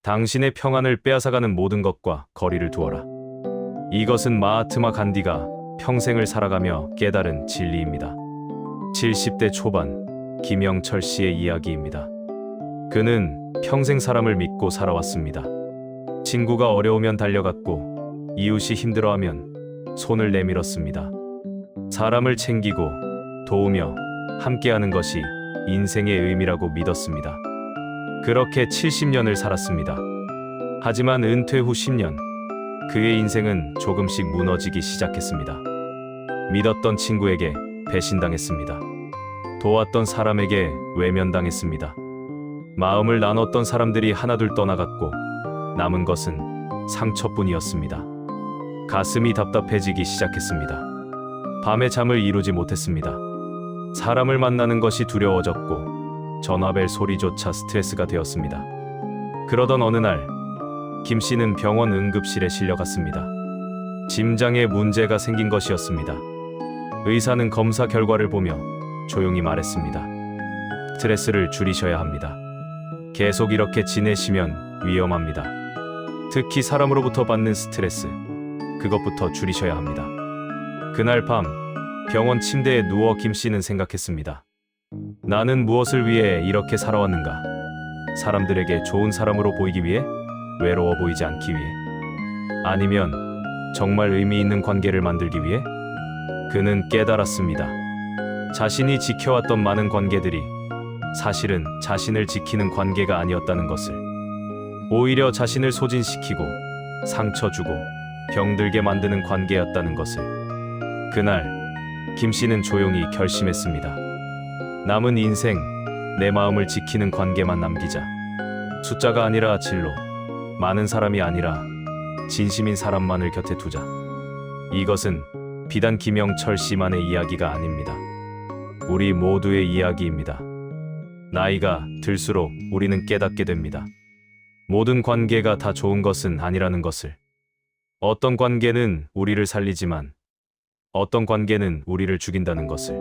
당신의 평안을 빼앗아가는 모든 것과 거리를 두어라. 이것은 마하트마 간디가 평생을 살아가며 깨달은 진리입니다. 70대 초반 김영철 씨의 이야기입니다. 그는 평생 사람을 믿고 살아왔습니다. 친구가 어려우면 달려갔고 이웃이 힘들어하면 손을 내밀었습니다. 사람을 챙기고 도우며 함께하는 것이 인생의 의미라고 믿었습니다. 그렇게 70년을 살았습니다. 하지만 은퇴 후 10년, 그의 인생은 조금씩 무너지기 시작했습니다. 믿었던 친구에게 배신당했습니다. 도왔던 사람에게 외면당했습니다. 마음을 나눴던 사람들이 하나둘 떠나갔고 남은 것은 상처뿐이었습니다. 가슴이 답답해지기 시작했습니다. 밤에 잠을 이루지 못했습니다. 사람을 만나는 것이 두려워졌고 전화벨 소리조차 스트레스가 되었습니다. 그러던 어느 날 김 씨는 병원 응급실에 실려갔습니다. 심장에 문제가 생긴 것이었습니다. 의사는 검사 결과를 보며 조용히 말했습니다. 스트레스를 줄이셔야 합니다. 계속 이렇게 지내시면 위험합니다. 특히 사람으로부터 받는 스트레스, 그것부터 줄이셔야 합니다. 그날 밤 병원 침대에 누워 김 씨는 생각했습니다. 나는 무엇을 위해 이렇게 살아왔는가? 사람들에게 좋은 사람으로 보이기 위해? 외로워 보이지 않기 위해? 아니면 정말 의미 있는 관계를 만들기 위해? 그는 깨달았습니다. 자신이 지켜왔던 많은 관계들이 사실은 자신을 지키는 관계가 아니었다는 것을. 오히려 자신을 소진시키고 상처 주고 병들게 만드는 관계였다는 것을. 그날 김 씨는 조용히 결심했습니다. 남은 인생 내 마음을 지키는 관계만 남기자. 숫자가 아니라 진로, 많은 사람이 아니라 진심인 사람만을 곁에 두자. 이것은 비단 김영철 씨만의 이야기가 아닙니다. 우리 모두의 이야기입니다. 나이가 들수록 우리는 깨닫게 됩니다. 모든 관계가 다 좋은 것은 아니라는 것을. 어떤 관계는 우리를 살리지만 어떤 관계는 우리를 죽인다는 것을.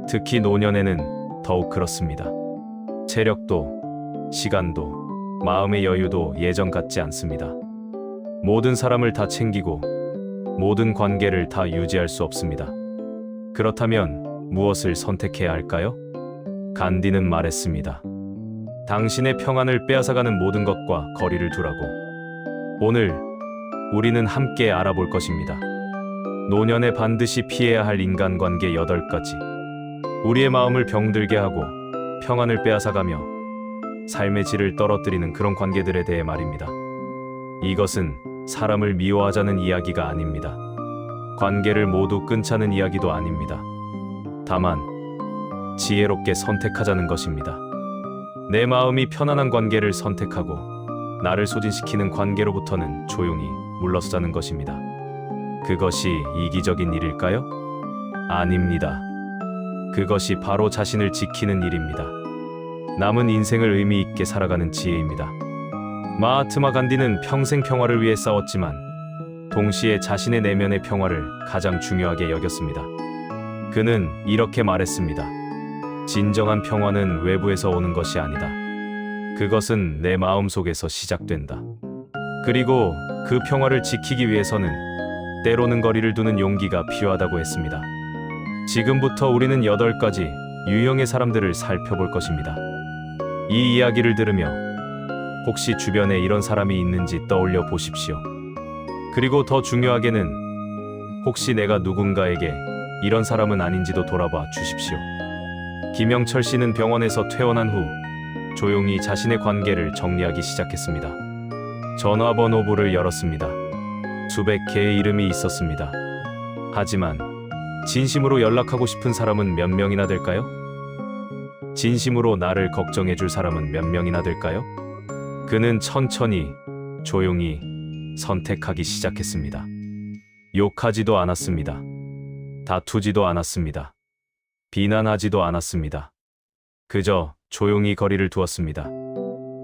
특히 노년에는 더욱 그렇습니다. 체력도, 시간도, 마음의 여유도 예전 같지 않습니다. 모든 사람을 다 챙기고 모든 관계를 다 유지할 수 없습니다. 그렇다면 무엇을 선택해야 할까요? 간디는 말했습니다. 당신의 평안을 빼앗아가는 모든 것과 거리를 두라고. 오늘 우리는 함께 알아볼 것입니다. 노년에 반드시 피해야 할 인간관계 8가지. 우리의 마음을 병들게 하고 평안을 빼앗아가며 삶의 질을 떨어뜨리는 그런 관계들에 대해 말입니다. 이것은 사람을 미워하자는 이야기가 아닙니다. 관계를 모두 끊자는 이야기도 아닙니다. 다만 지혜롭게 선택하자는 것입니다. 내 마음이 편안한 관계를 선택하고 나를 소진시키는 관계로부터는 조용히 물러서자는 것입니다. 그것이 이기적인 일일까요? 아닙니다. 그것이 바로 자신을 지키는 일입니다. 남은 인생을 의미 있게 살아가는 지혜입니다. 마하트마 간디는 평생 평화를 위해 싸웠지만 동시에 자신의 내면의 평화를 가장 중요하게 여겼습니다. 그는 이렇게 말했습니다. 진정한 평화는 외부에서 오는 것이 아니다. 그것은 내 마음 속에서 시작된다. 그리고 그 평화를 지키기 위해서는 때로는 거리를 두는 용기가 필요하다고 했습니다. 지금부터 우리는 8가지 유형의 사람들을 살펴볼 것입니다. 이 이야기를 들으며 혹시 주변에 이런 사람이 있는지 떠올려 보십시오. 그리고 더 중요하게는 혹시 내가 누군가에게 이런 사람은 아닌지도 돌아봐 주십시오. 김영철 씨는 병원에서 퇴원한 후 조용히 자신의 관계를 정리하기 시작했습니다. 전화번호부를 열었습니다. 수백 개의 이름이 있었습니다. 하지만 진심으로 연락하고 싶은 사람은 몇 명이나 될까요? 진심으로 나를 걱정해줄 사람은 몇 명이나 될까요? 그는 천천히, 조용히 선택하기 시작했습니다. 욕하지도 않았습니다. 다투지도 않았습니다. 비난하지도 않았습니다. 그저 조용히 거리를 두었습니다.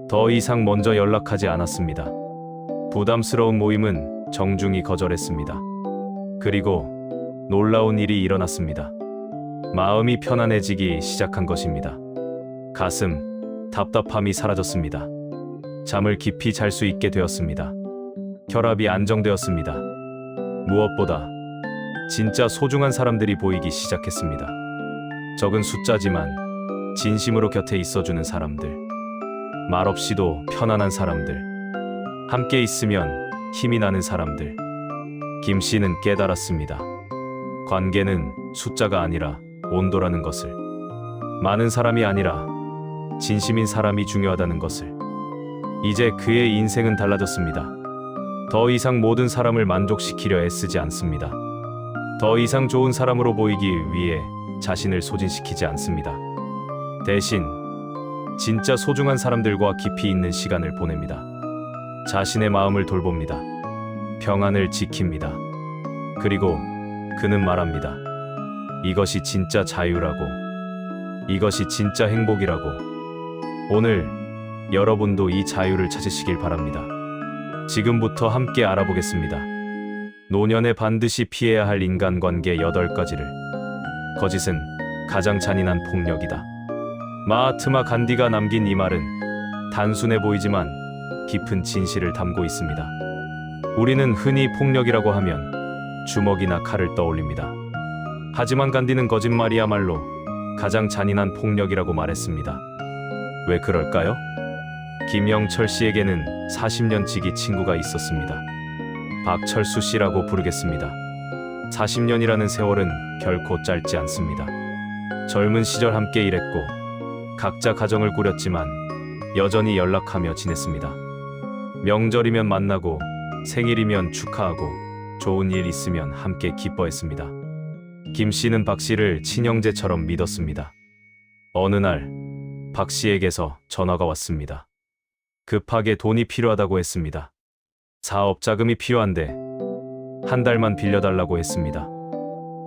더 이상 먼저 연락하지 않았습니다. 부담스러운 모임은 정중히 거절했습니다. 그리고 놀라운 일이 일어났습니다. 마음이 편안해지기 시작한 것입니다. 가슴, 답답함이 사라졌습니다. 잠을 깊이 잘 수 있게 되었습니다. 혈압이 안정되었습니다. 무엇보다 진짜 소중한 사람들이 보이기 시작했습니다. 적은 숫자지만 진심으로 곁에 있어주는 사람들. 말없이도 편안한 사람들. 함께 있으면 힘이 나는 사람들. 김 씨는 깨달았습니다. 관계는 숫자가 아니라 온도라는 것을. 많은 사람이 아니라 진심인 사람이 중요하다는 것을. 이제 그의 인생은 달라졌습니다. 더 이상 모든 사람을 만족시키려 애쓰지 않습니다. 더 이상 좋은 사람으로 보이기 위해 자신을 소진시키지 않습니다. 대신 진짜 소중한 사람들과 깊이 있는 시간을 보냅니다. 자신의 마음을 돌봅니다. 평안을 지킵니다. 그리고 그는 말합니다. 이것이 진짜 자유라고. 이것이 진짜 행복이라고. 오늘 여러분도 이 자유를 찾으시길 바랍니다. 지금부터 함께 알아보겠습니다. 노년에 반드시 피해야 할 인간관계 8가지를. 거짓은 가장 잔인한 폭력이다. 마하트마 간디가 남긴 이 말은 단순해 보이지만 깊은 진실을 담고 있습니다. 우리는 흔히 폭력이라고 하면 주먹이나 칼을 떠올립니다. 하지만 간디는 거짓말이야말로 가장 잔인한 폭력이라고 말했습니다. 왜 그럴까요? 김영철 씨에게는 40년 지기 친구가 있었습니다. 박철수 씨라고 부르겠습니다. 40년이라는 세월은 결코 짧지 않습니다. 젊은 시절 함께 일했고 각자 가정을 꾸렸지만 여전히 연락하며 지냈습니다. 명절이면 만나고 생일이면 축하하고 좋은 일 있으면 함께 기뻐했습니다. 김 씨는 박 씨를 친형제처럼 믿었습니다. 어느 날 박 씨에게서 전화가 왔습니다. 급하게 돈이 필요하다고 했습니다. 사업 자금이 필요한데 한 달만 빌려달라고 했습니다.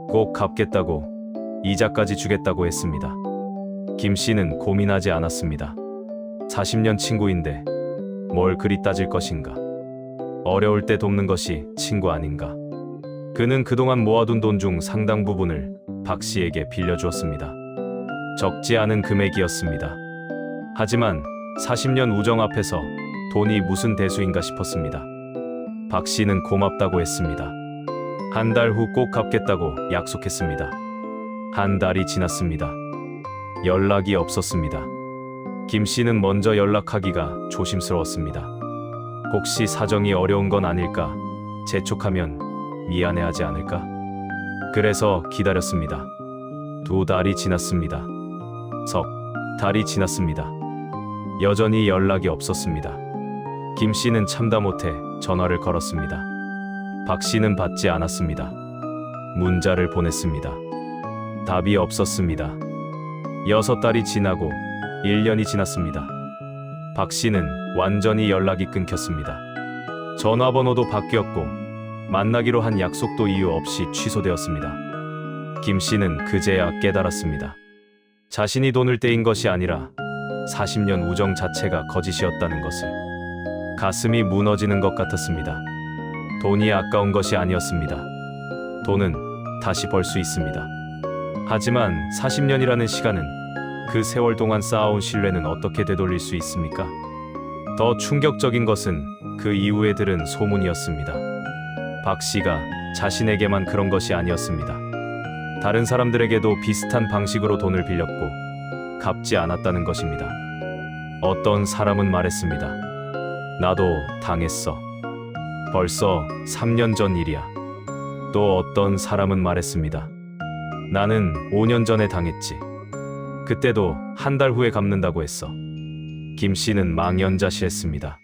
꼭 갚겠다고, 이자까지 주겠다고 했습니다. 김 씨는 고민하지 않았습니다. 40년 친구인데 뭘 그리 따질 것인가. 어려울 때 돕는 것이 친구 아닌가. 그는 그동안 모아둔 돈 중 상당 부분을 박 씨에게 빌려주었습니다. 적지 않은 금액이었습니다. 하지만 40년 우정 앞에서 돈이 무슨 대수인가 싶었습니다. 박 씨는 고맙다고 했습니다. 한 달 후 꼭 갚겠다고 약속했습니다. 한 달이 지났습니다. 연락이 없었습니다. 김 씨는 먼저 연락하기가 조심스러웠습니다. 혹시 사정이 어려운 건 아닐까? 재촉하면 미안해하지 않을까? 그래서 기다렸습니다. 2달이 지났습니다. 석 달이 지났습니다. 여전히 연락이 없었습니다. 김 씨는 참다 못해 전화를 걸었습니다. 박 씨는 받지 않았습니다. 문자를 보냈습니다. 답이 없었습니다. 6달이 지나고 1년이 지났습니다. 박 씨는 완전히 연락이 끊겼습니다. 전화번호도 바뀌었고 만나기로 한 약속도 이유 없이 취소되었습니다. 김 씨는 그제야 깨달았습니다. 자신이 돈을 떼인 것이 아니라 40년 우정 자체가 거짓이었다는 것을. 가슴이 무너지는 것 같았습니다. 돈이 아까운 것이 아니었습니다. 돈은 다시 벌 수 있습니다. 하지만 40년이라는 시간은, 그 세월 동안 쌓아온 신뢰는 어떻게 되돌릴 수 있습니까? 더 충격적인 것은 그 이후에 들은 소문이었습니다. 박 씨가 자신에게만 그런 것이 아니었습니다. 다른 사람들에게도 비슷한 방식으로 돈을 빌렸고 갚지 않았다는 것입니다. 어떤 사람은 말했습니다. 나도 당했어. 벌써 3년 전 일이야. 또 어떤 사람은 말했습니다. 나는 5년 전에 당했지. 그때도 한 달 후에 갚는다고 했어. 김 씨는 망연자실했습니다.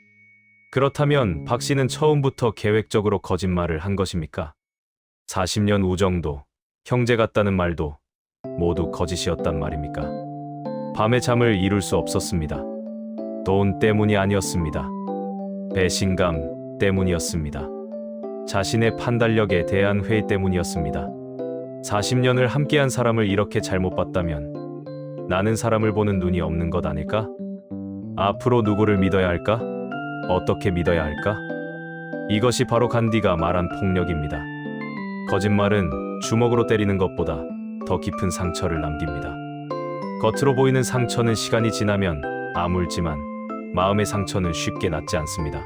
그렇다면 박 씨는 처음부터 계획적으로 거짓말을 한 것입니까? 40년 우정도, 형제 같다는 말도 모두 거짓이었단 말입니까? 밤에 잠을 이룰 수 없었습니다. 돈 때문이 아니었습니다. 배신감 때문이었습니다. 자신의 판단력에 대한 회의 때문이었습니다. 40년을 함께한 사람을 이렇게 잘못 봤다면 나는 사람을 보는 눈이 없는 것 아닐까? 앞으로 누구를 믿어야 할까? 어떻게 믿어야 할까? 이것이 바로 간디가 말한 폭력입니다. 거짓말은 주먹으로 때리는 것보다 더 깊은 상처를 남깁니다. 겉으로 보이는 상처는 시간이 지나면 아물지만 마음의 상처는 쉽게 낫지 않습니다.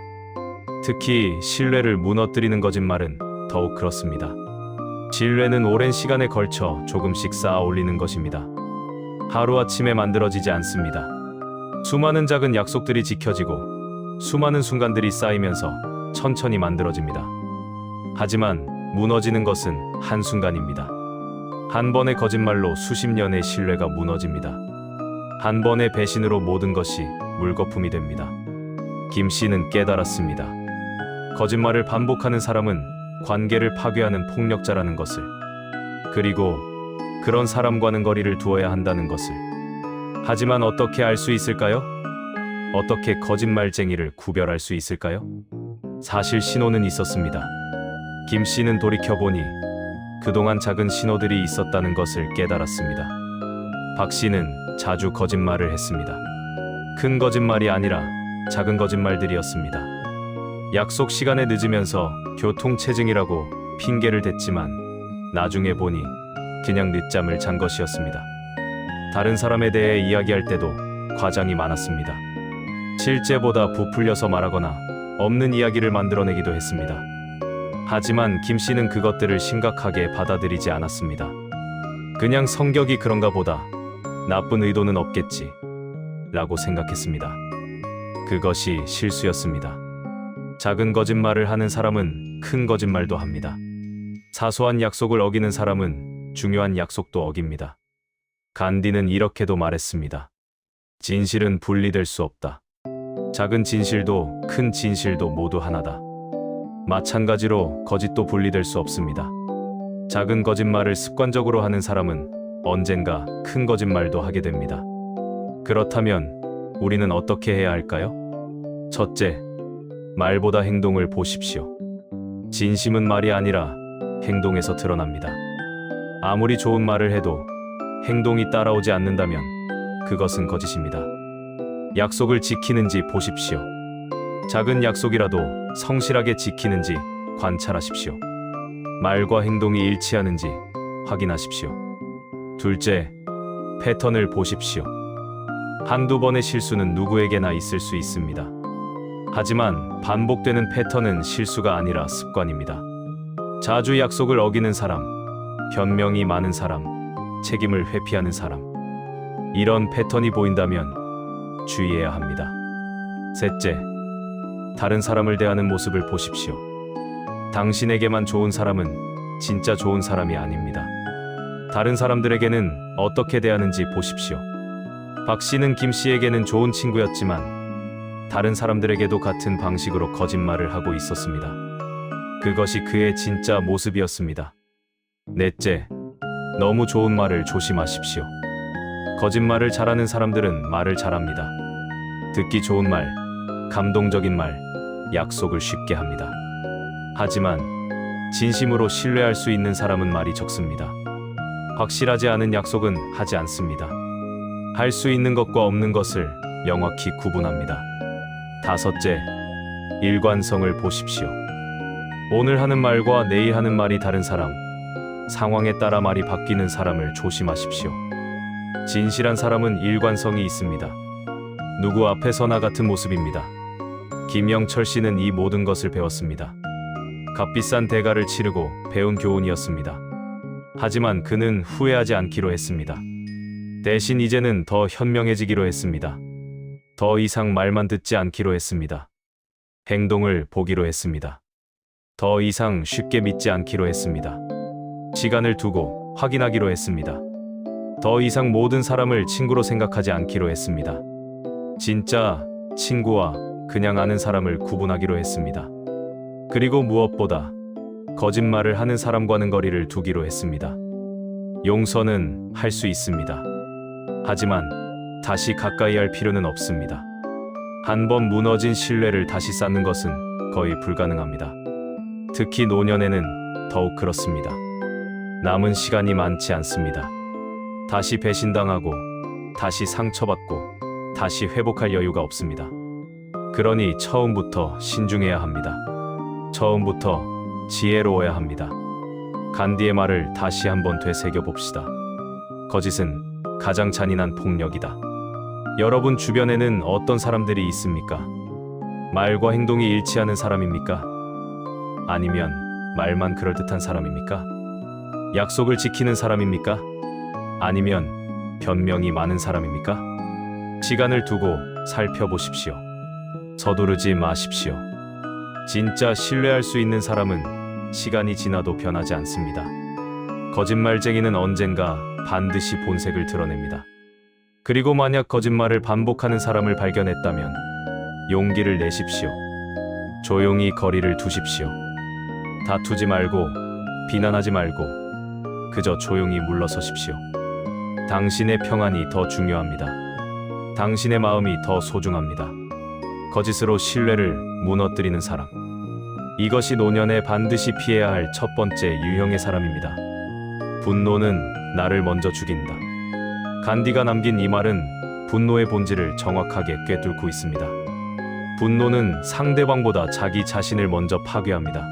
특히 신뢰를 무너뜨리는 거짓말은 더욱 그렇습니다. 신뢰는 오랜 시간에 걸쳐 조금씩 쌓아 올리는 것입니다. 하루아침에 만들어지지 않습니다. 수많은 작은 약속들이 지켜지고 수많은 순간들이 쌓이면서 천천히 만들어집니다. 하지만 무너지는 것은 한순간입니다. 한 번의 거짓말로 수십 년의 신뢰가 무너집니다. 한 번의 배신으로 모든 것이 물거품이 됩니다. 김 씨는 깨달았습니다. 거짓말을 반복하는 사람은 관계를 파괴하는 폭력자라는 것을, 그리고 그런 사람과는 거리를 두어야 한다는 것을. 하지만 어떻게 알 수 있을까요? 어떻게 거짓말쟁이를 구별할 수 있을까요? 사실 신호는 있었습니다. 김 씨는 돌이켜보니 그동안 작은 신호들이 있었다는 것을 깨달았습니다. 박 씨는 자주 거짓말을 했습니다. 큰 거짓말이 아니라 작은 거짓말들이었습니다. 약속 시간에 늦으면서 교통체증이라고 핑계를 댔지만 나중에 보니 그냥 늦잠을 잔 것이었습니다. 다른 사람에 대해 이야기할 때도 과장이 많았습니다. 실제보다 부풀려서 말하거나 없는 이야기를 만들어내기도 했습니다. 하지만 김 씨는 그것들을 심각하게 받아들이지 않았습니다. 그냥 성격이 그런가 보다, 나쁜 의도는 없겠지 라고 생각했습니다. 그것이 실수였습니다. 작은 거짓말을 하는 사람은 큰 거짓말도 합니다. 사소한 약속을 어기는 사람은 중요한 약속도 어깁니다. 간디는 이렇게도 말했습니다. 진실은 분리될 수 없다. 작은 진실도 큰 진실도 모두 하나다. 마찬가지로 거짓도 분리될 수 없습니다. 작은 거짓말을 습관적으로 하는 사람은 언젠가 큰 거짓말도 하게 됩니다. 그렇다면 우리는 어떻게 해야 할까요? 첫째, 말보다 행동을 보십시오. 진심은 말이 아니라 행동에서 드러납니다. 아무리 좋은 말을 해도 행동이 따라오지 않는다면 그것은 거짓입니다. 약속을 지키는지 보십시오. 작은 약속이라도 성실하게 지키는지 관찰하십시오. 말과 행동이 일치하는지 확인하십시오. 둘째, 패턴을 보십시오. 한두 번의 실수는 누구에게나 있을 수 있습니다. 하지만 반복되는 패턴은 실수가 아니라 습관입니다. 자주 약속을 어기는 사람, 변명이 많은 사람, 책임을 회피하는 사람. 이런 패턴이 보인다면 주의해야 합니다. 셋째, 다른 사람을 대하는 모습을 보십시오. 당신에게만 좋은 사람은 진짜 좋은 사람이 아닙니다. 다른 사람들에게는 어떻게 대하는지 보십시오. 박 씨는 김 씨에게는 좋은 친구였지만 다른 사람들에게도 같은 방식으로 거짓말을 하고 있었습니다. 그것이 그의 진짜 모습이었습니다. 넷째, 너무 좋은 말을 조심하십시오. 거짓말을 잘하는 사람들은 말을 잘합니다. 듣기 좋은 말, 감동적인 말, 약속을 쉽게 합니다. 하지만 진심으로 신뢰할 수 있는 사람은 말이 적습니다. 확실하지 않은 약속은 하지 않습니다. 할 수 있는 것과 없는 것을 명확히 구분합니다. 다섯째, 일관성을 보십시오. 오늘 하는 말과 내일 하는 말이 다른 사람, 상황에 따라 말이 바뀌는 사람을 조심하십시오. 진실한 사람은 일관성이 있습니다. 누구 앞에서나 같은 모습입니다. 김영철 씨는 이 모든 것을 배웠습니다. 값비싼 대가를 치르고 배운 교훈이었습니다. 하지만 그는 후회하지 않기로 했습니다. 대신 이제는 더 현명해지기로 했습니다. 더 이상 말만 듣지 않기로 했습니다. 행동을 보기로 했습니다. 더 이상 쉽게 믿지 않기로 했습니다. 시간을 두고 확인하기로 했습니다. 더 이상 모든 사람을 친구로 생각하지 않기로 했습니다. 진짜 친구와 그냥 아는 사람을 구분하기로 했습니다. 그리고 무엇보다 거짓말을 하는 사람과는 거리를 두기로 했습니다. 용서는 할 수 있습니다. 하지만 다시 가까이 할 필요는 없습니다. 한 번 무너진 신뢰를 다시 쌓는 것은 거의 불가능합니다. 특히 노년에는 더욱 그렇습니다. 남은 시간이 많지 않습니다. 다시 배신당하고, 다시 상처받고, 다시 회복할 여유가 없습니다. 그러니 처음부터 신중해야 합니다. 처음부터 지혜로워야 합니다. 간디의 말을 다시 한번 되새겨 봅시다. 거짓은 가장 잔인한 폭력이다. 여러분 주변에는 어떤 사람들이 있습니까? 말과 행동이 일치하는 사람입니까? 아니면 말만 그럴듯한 사람입니까? 약속을 지키는 사람입니까? 아니면 변명이 많은 사람입니까? 시간을 두고 살펴보십시오. 서두르지 마십시오. 진짜 신뢰할 수 있는 사람은 시간이 지나도 변하지 않습니다. 거짓말쟁이는 언젠가 반드시 본색을 드러냅니다. 그리고 만약 거짓말을 반복하는 사람을 발견했다면 용기를 내십시오. 조용히 거리를 두십시오. 다투지 말고 비난하지 말고 그저 조용히 물러서십시오. 당신의 평안이 더 중요합니다. 당신의 마음이 더 소중합니다. 거짓으로 신뢰를 무너뜨리는 사람. 이것이 노년에 반드시 피해야 할 첫 번째 유형의 사람입니다. 분노는 나를 먼저 죽인다. 간디가 남긴 이 말은 분노의 본질을 정확하게 꿰뚫고 있습니다. 분노는 상대방보다 자기 자신을 먼저 파괴합니다.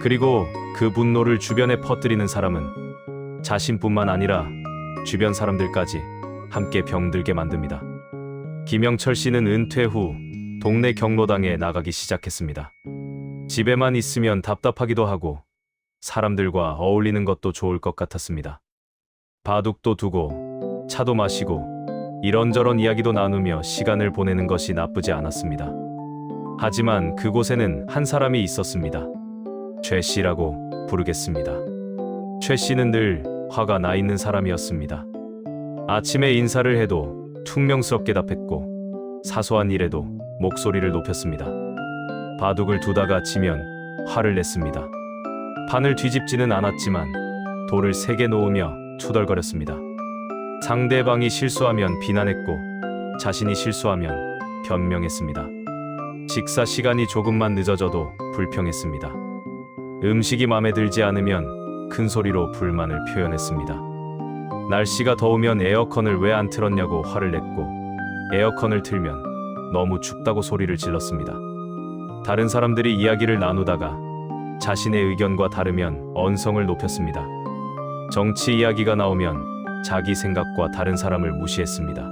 그리고 그 분노를 주변에 퍼뜨리는 사람은 자신뿐만 아니라 주변 사람들까지 함께 병들게 만듭니다. 김영철 씨는 은퇴 후 동네 경로당에 나가기 시작했습니다. 집에만 있으면 답답하기도 하고 사람들과 어울리는 것도 좋을 것 같았습니다. 바둑도 두고 차도 마시고 이런저런 이야기도 나누며 시간을 보내는 것이 나쁘지 않았습니다. 하지만 그곳에는 한 사람이 있었습니다. 최 씨라고 부르겠습니다. 최 씨는 늘 화가 나 있는 사람이었습니다. 아침에 인사를 해도 퉁명스럽게 답했고 사소한 일에도 목소리를 높였습니다. 바둑을 두다가 지면 화를 냈습니다. 판을 뒤집지는 않았지만 돌을 3개 놓으며 투덜거렸습니다. 상대방이 실수하면 비난했고 자신이 실수하면 변명했습니다. 식사 시간이 조금만 늦어져도 불평했습니다. 음식이 마음에 들지 않으면 큰 소리로 불만을 표현했습니다. 날씨가 더우면 에어컨을 왜 안 틀었냐고 화를 냈고 에어컨을 틀면 너무 춥다고 소리를 질렀습니다. 다른 사람들이 이야기를 나누다가 자신의 의견과 다르면 언성을 높였습니다. 정치 이야기가 나오면 자기 생각과 다른 사람을 무시했습니다.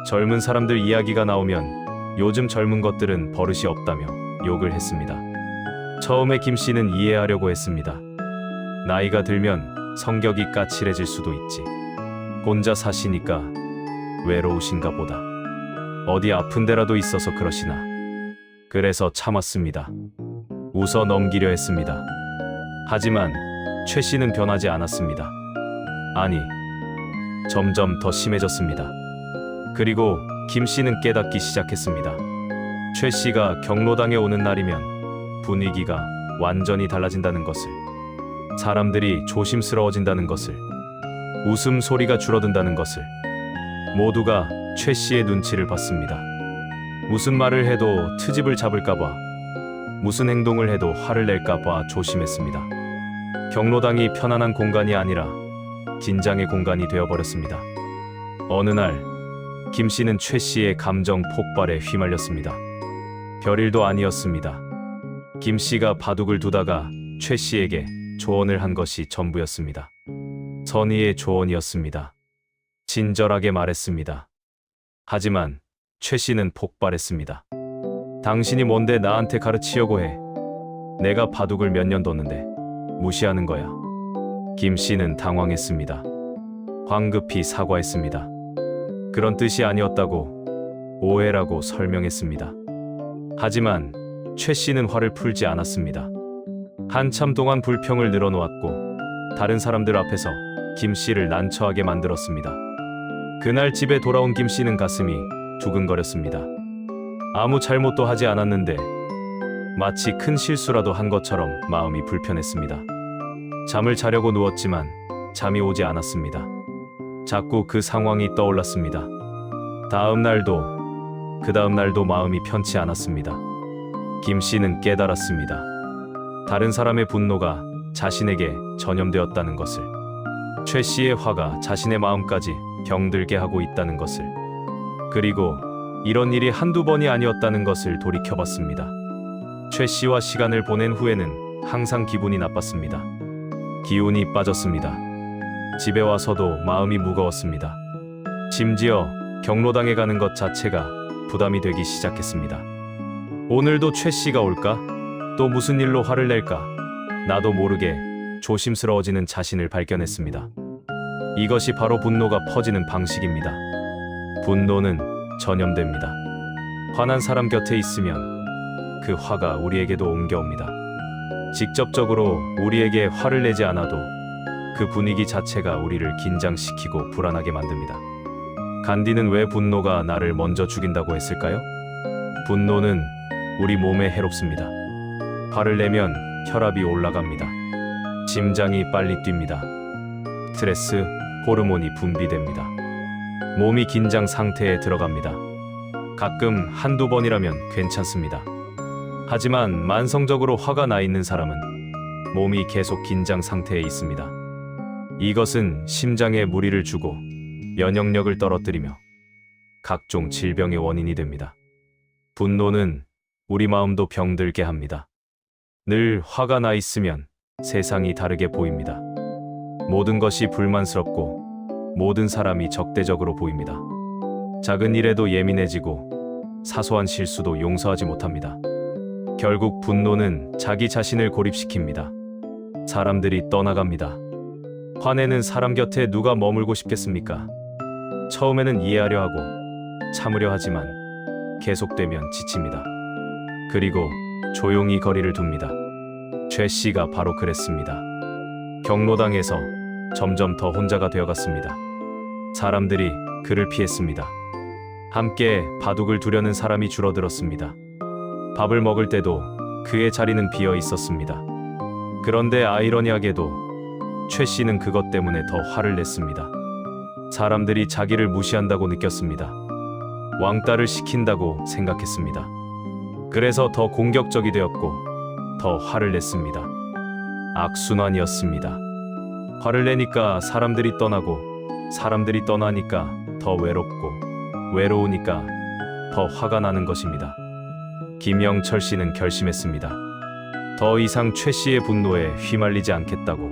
젊은 사람들 이야기가 나오면 요즘 젊은 것들은 버릇이 없다며 욕을 했습니다. 처음에 김 씨는 이해하려고 했습니다. 나이가 들면 성격이 까칠해질 수도 있지. 혼자 사시니까 외로우신가 보다. 어디 아픈 데라도 있어서 그러시나. 그래서 참았습니다. 웃어 넘기려 했습니다. 하지만 최 씨는 변하지 않았습니다. 아니, 점점 더 심해졌습니다. 그리고 김 씨는 깨닫기 시작했습니다. 최 씨가 경로당에 오는 날이면 분위기가 완전히 달라진다는 것을, 사람들이 조심스러워진다는 것을, 웃음소리가 줄어든다는 것을, 모두가 최 씨의 눈치를 봤습니다. 무슨 말을 해도 트집을 잡을까봐, 무슨 행동을 해도 화를 낼까봐 조심했습니다. 경로당이 편안한 공간이 아니라 긴장의 공간이 되어버렸습니다. 어느 날 김 씨는 최 씨의 감정 폭발에 휘말렸습니다. 별일도 아니었습니다. 김 씨가 바둑을 두다가 최 씨에게 조언을 한 것이 전부였습니다. 선의의 조언이었습니다. 친절하게 말했습니다. 하지만 최 씨는 폭발했습니다. 당신이 뭔데 나한테 가르치려고 해. 내가 바둑을 몇 년 뒀는데 무시하는 거야. 김 씨는 당황했습니다. 황급히 사과했습니다. 그런 뜻이 아니었다고, 오해라고 설명했습니다. 하지만 최 씨는 화를 풀지 않았습니다. 한참 동안 불평을 늘어놓았고 다른 사람들 앞에서 김 씨를 난처하게 만들었습니다. 그날 집에 돌아온 김 씨는 가슴이 두근거렸습니다. 아무 잘못도 하지 않았는데 마치 큰 실수라도 한 것처럼 마음이 불편했습니다. 잠을 자려고 누웠지만 잠이 오지 않았습니다. 자꾸 그 상황이 떠올랐습니다. 다음 날도 그 다음 날도 마음이 편치 않았습니다. 김 씨는 깨달았습니다. 다른 사람의 분노가 자신에게 전염되었다는 것을, 최 씨의 화가 자신의 마음까지 병들게 하고 있다는 것을, 그리고 이런 일이 한두 번이 아니었다는 것을 돌이켜봤습니다. 최 씨와 시간을 보낸 후에는 항상 기분이 나빴습니다. 기운이 빠졌습니다. 집에 와서도 마음이 무거웠습니다. 심지어 경로당에 가는 것 자체가 부담이 되기 시작했습니다. 오늘도 최 씨가 올까? 또 무슨 일로 화를 낼까? 나도 모르게 조심스러워지는 자신을 발견했습니다. 이것이 바로 분노가 퍼지는 방식입니다. 분노는 전염됩니다. 화난 사람 곁에 있으면 그 화가 우리에게도 옮겨옵니다. 직접적으로 우리에게 화를 내지 않아도 그 분위기 자체가 우리를 긴장시키고 불안하게 만듭니다. 간디는 왜 분노가 나를 먼저 죽인다고 했을까요? 분노는 우리 몸에 해롭습니다. 화를 내면 혈압이 올라갑니다. 심장이 빨리 뜁니다. 스트레스, 호르몬이 분비됩니다. 몸이 긴장 상태에 들어갑니다. 가끔 한두 번이라면 괜찮습니다. 하지만 만성적으로 화가 나 있는 사람은 몸이 계속 긴장 상태에 있습니다. 이것은 심장에 무리를 주고 면역력을 떨어뜨리며 각종 질병의 원인이 됩니다. 분노는 우리 마음도 병들게 합니다. 늘 화가 나 있으면 세상이 다르게 보입니다. 모든 것이 불만스럽고 모든 사람이 적대적으로 보입니다. 작은 일에도 예민해지고 사소한 실수도 용서하지 못합니다. 결국 분노는 자기 자신을 고립시킵니다. 사람들이 떠나갑니다. 화내는 사람 곁에 누가 머물고 싶겠습니까? 처음에는 이해하려 하고 참으려 하지만 계속되면 지칩니다. 그리고 조용히 거리를 둡니다. 최 씨가 바로 그랬습니다. 경로당에서 점점 더 혼자가 되어갔습니다. 사람들이 그를 피했습니다. 함께 바둑을 두려는 사람이 줄어들었습니다. 밥을 먹을 때도 그의 자리는 비어 있었습니다. 그런데 아이러니하게도 최 씨는 그것 때문에 더 화를 냈습니다. 사람들이 자기를 무시한다고 느꼈습니다. 왕따를 시킨다고 생각했습니다. 그래서 더 공격적이 되었고 더 화를 냈습니다. 악순환이었습니다. 화를 내니까 사람들이 떠나고 사람들이 떠나니까 더 외롭고 외로우니까 더 화가 나는 것입니다. 김영철 씨는 결심했습니다. 더 이상 최 씨의 분노에 휘말리지 않겠다고,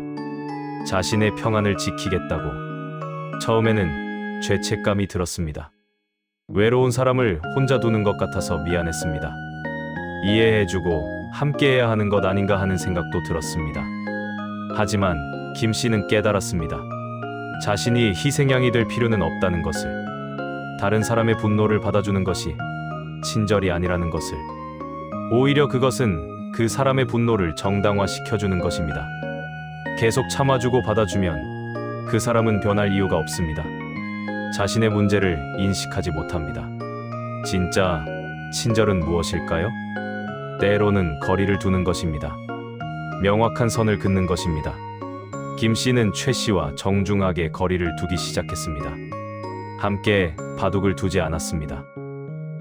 자신의 평안을 지키겠다고. 처음에는 죄책감이 들었습니다. 외로운 사람을 혼자 두는 것 같아서 미안했습니다. 이해해주고 함께해야 하는 것 아닌가 하는 생각도 들었습니다. 하지만 김 씨는 깨달았습니다. 자신이 희생양이 될 필요는 없다는 것을, 다른 사람의 분노를 받아주는 것이 친절이 아니라는 것을, 오히려 그것은 그 사람의 분노를 정당화시켜주는 것입니다. 계속 참아주고 받아주면 그 사람은 변할 이유가 없습니다. 자신의 문제를 인식하지 못합니다. 진짜 친절은 무엇일까요? 때로는 거리를 두는 것입니다. 명확한 선을 긋는 것입니다. 김 씨는 최 씨와 정중하게 거리를 두기 시작했습니다. 함께 바둑을 두지 않았습니다.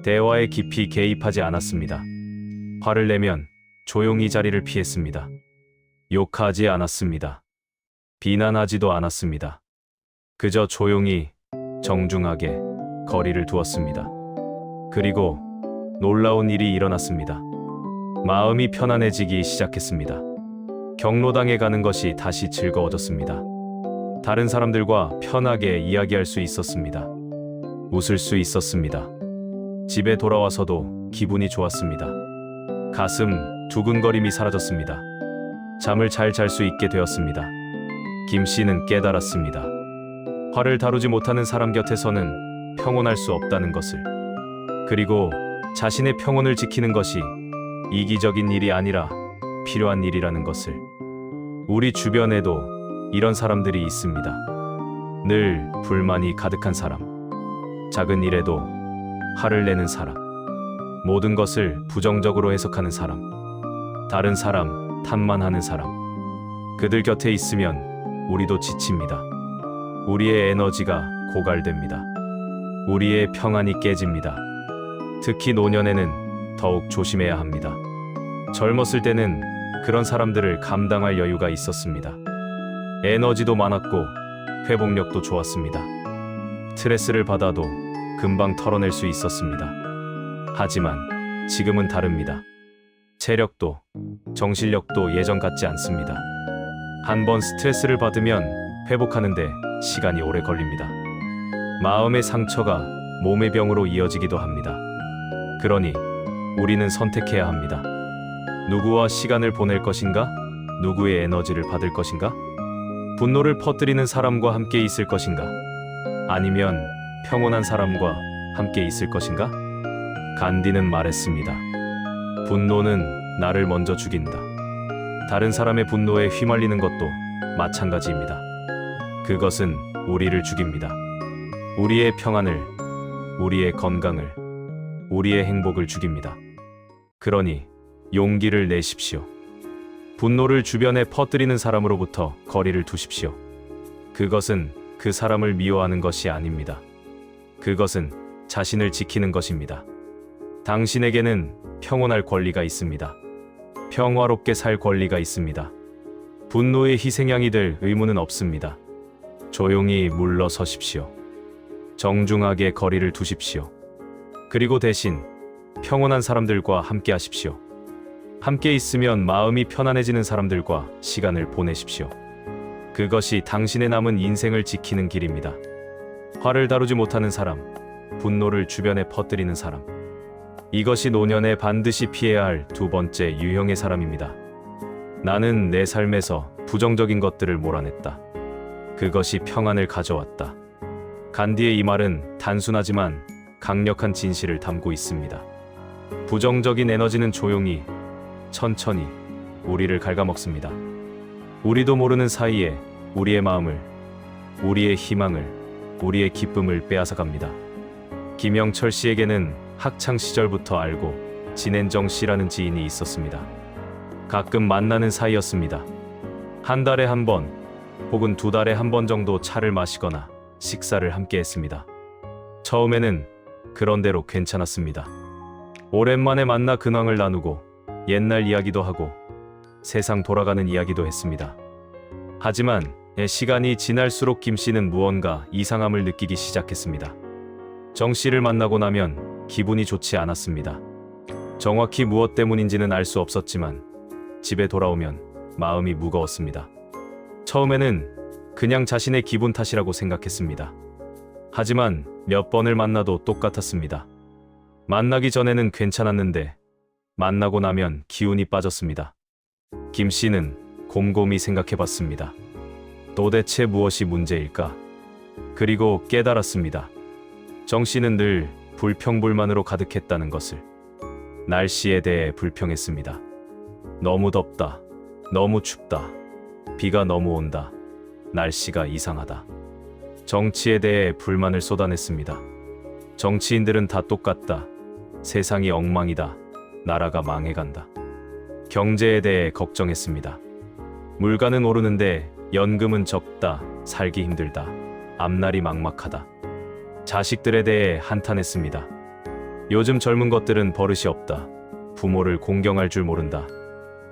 대화에 깊이 개입하지 않았습니다. 화를 내면 조용히 자리를 피했습니다. 욕하지 않았습니다. 비난하지도 않았습니다. 그저 조용히 정중하게 거리를 두었습니다. 그리고 놀라운 일이 일어났습니다. 마음이 편안해지기 시작했습니다. 경로당에 가는 것이 다시 즐거워졌습니다. 다른 사람들과 편하게 이야기할 수 있었습니다. 웃을 수 있었습니다. 집에 돌아와서도 기분이 좋았습니다. 가슴 두근거림이 사라졌습니다. 잠을 잘 잘 수 있게 되었습니다. 김 씨는 깨달았습니다. 화를 다루지 못하는 사람 곁에서는 평온할 수 없다는 것을, 그리고 자신의 평온을 지키는 것이 이기적인 일이 아니라 필요한 일이라는 것을. 우리 주변에도 이런 사람들이 있습니다. 늘 불만이 가득한 사람, 작은 일에도 화를 내는 사람, 모든 것을 부정적으로 해석하는 사람, 다른 사람 탓만 하는 사람. 그들 곁에 있으면 우리도 지칩니다. 우리의 에너지가 고갈됩니다. 우리의 평안이 깨집니다. 특히 노년에는 더욱 조심해야 합니다. 젊었을 때는 그런 사람들을 감당할 여유가 있었습니다. 에너지도 많았고 회복력도 좋았습니다. 스트레스를 받아도 금방 털어낼 수 있었습니다. 하지만 지금은 다릅니다. 체력도 정신력도 예전 같지 않습니다. 한번 스트레스를 받으면 회복하는데 시간이 오래 걸립니다. 마음의 상처가 몸의 병으로 이어지기도 합니다. 그러니 우리는 선택해야 합니다. 누구와 시간을 보낼 것인가? 누구의 에너지를 받을 것인가? 분노를 퍼뜨리는 사람과 함께 있을 것인가? 아니면 평온한 사람과 함께 있을 것인가? 간디는 말했습니다. 분노는 나를 먼저 죽인다. 다른 사람의 분노에 휘말리는 것도 마찬가지입니다. 그것은 우리를 죽입니다. 우리의 평안을, 우리의 건강을, 우리의 행복을 죽입니다. 그러니 용기를 내십시오. 분노를 주변에 퍼뜨리는 사람으로부터 거리를 두십시오. 그것은 그 사람을 미워하는 것이 아닙니다. 그것은 자신을 지키는 것입니다. 당신에게는 평온할 권리가 있습니다. 평화롭게 살 권리가 있습니다. 분노의 희생양이 될 의무는 없습니다. 조용히 물러서십시오. 정중하게 거리를 두십시오. 그리고 대신 평온한 사람들과 함께 하십시오. 함께 있으면 마음이 편안해지는 사람들과 시간을 보내십시오. 그것이 당신의 남은 인생을 지키는 길입니다. 화를 다루지 못하는 사람, 분노를 주변에 퍼뜨리는 사람. 이것이 노년에 반드시 피해야 할 두 번째 유형의 사람입니다. 나는 내 삶에서 부정적인 것들을 몰아냈다. 그것이 평안을 가져왔다. 간디의 이 말은 단순하지만 강력한 진실을 담고 있습니다. 부정적인 에너지는 조용히, 천천히 우리를 갉아먹습니다. 우리도 모르는 사이에 우리의 마음을, 우리의 희망을, 우리의 기쁨을 빼앗아갑니다. 김영철 씨에게는 학창 시절부터 알고 지낸 정 씨라는 지인이 있었습니다. 가끔 만나는 사이였습니다. 한 달에 한 번, 혹은 두 달에 한 번 정도 차를 마시거나 식사를 함께 했습니다. 처음에는 그런대로 괜찮았습니다. 오랜만에 만나 근황을 나누고 옛날 이야기도 하고 세상 돌아가는 이야기도 했습니다. 하지만 시간이 지날수록 김 씨는 무언가 이상함을 느끼기 시작했습니다. 정 씨를 만나고 나면 기분이 좋지 않았습니다. 정확히 무엇 때문인지는 알 수 없었지만 집에 돌아오면 마음이 무거웠습니다. 처음에는 그냥 자신의 기분 탓이라고 생각했습니다. 하지만 몇 번을 만나도 똑같았습니다. 만나기 전에는 괜찮았는데 만나고 나면 기운이 빠졌습니다. 김 씨는 곰곰이 생각해봤습니다. 도대체 무엇이 문제일까? 그리고 깨달았습니다. 정 씨는 늘 불평불만으로 가득했다는 것을. 날씨에 대해 불평했습니다. 너무 덥다. 너무 춥다. 비가 너무 온다. 날씨가 이상하다. 정치에 대해 불만을 쏟아냈습니다. 정치인들은 다 똑같다. 세상이 엉망이다. 나라가 망해간다. 경제에 대해 걱정했습니다. 물가는 오르는데 연금은 적다. 살기 힘들다. 앞날이 막막하다. 자식들에 대해 한탄했습니다. 요즘 젊은 것들은 버릇이 없다. 부모를 공경할 줄 모른다.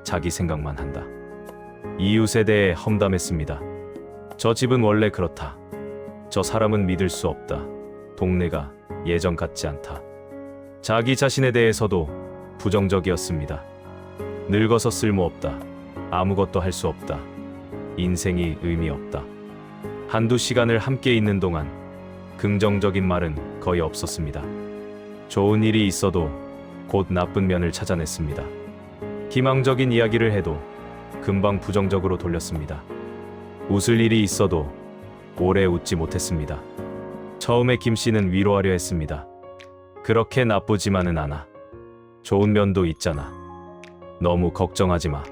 자기 생각만 한다. 이웃에 대해 험담했습니다. 저 집은 원래 그렇다. 저 사람은 믿을 수 없다. 동네가 예전 같지 않다. 자기 자신에 대해서도 부정적이었습니다. 늙어서 쓸모없다. 아무것도 할 수 없다. 인생이 의미 없다. 한두 시간을 함께 있는 동안 긍정적인 말은 거의 없었습니다. 좋은 일이 있어도 곧 나쁜 면을 찾아냈습니다. 희망적인 이야기를 해도 금방 부정적으로 돌렸습니다. 웃을 일이 있어도 오래 웃지 못했습니다. 처음에 김 씨는 위로하려 했습니다. 그렇게 나쁘지만은 않아. 좋은 면도 있잖아. 너무 걱정하지 마.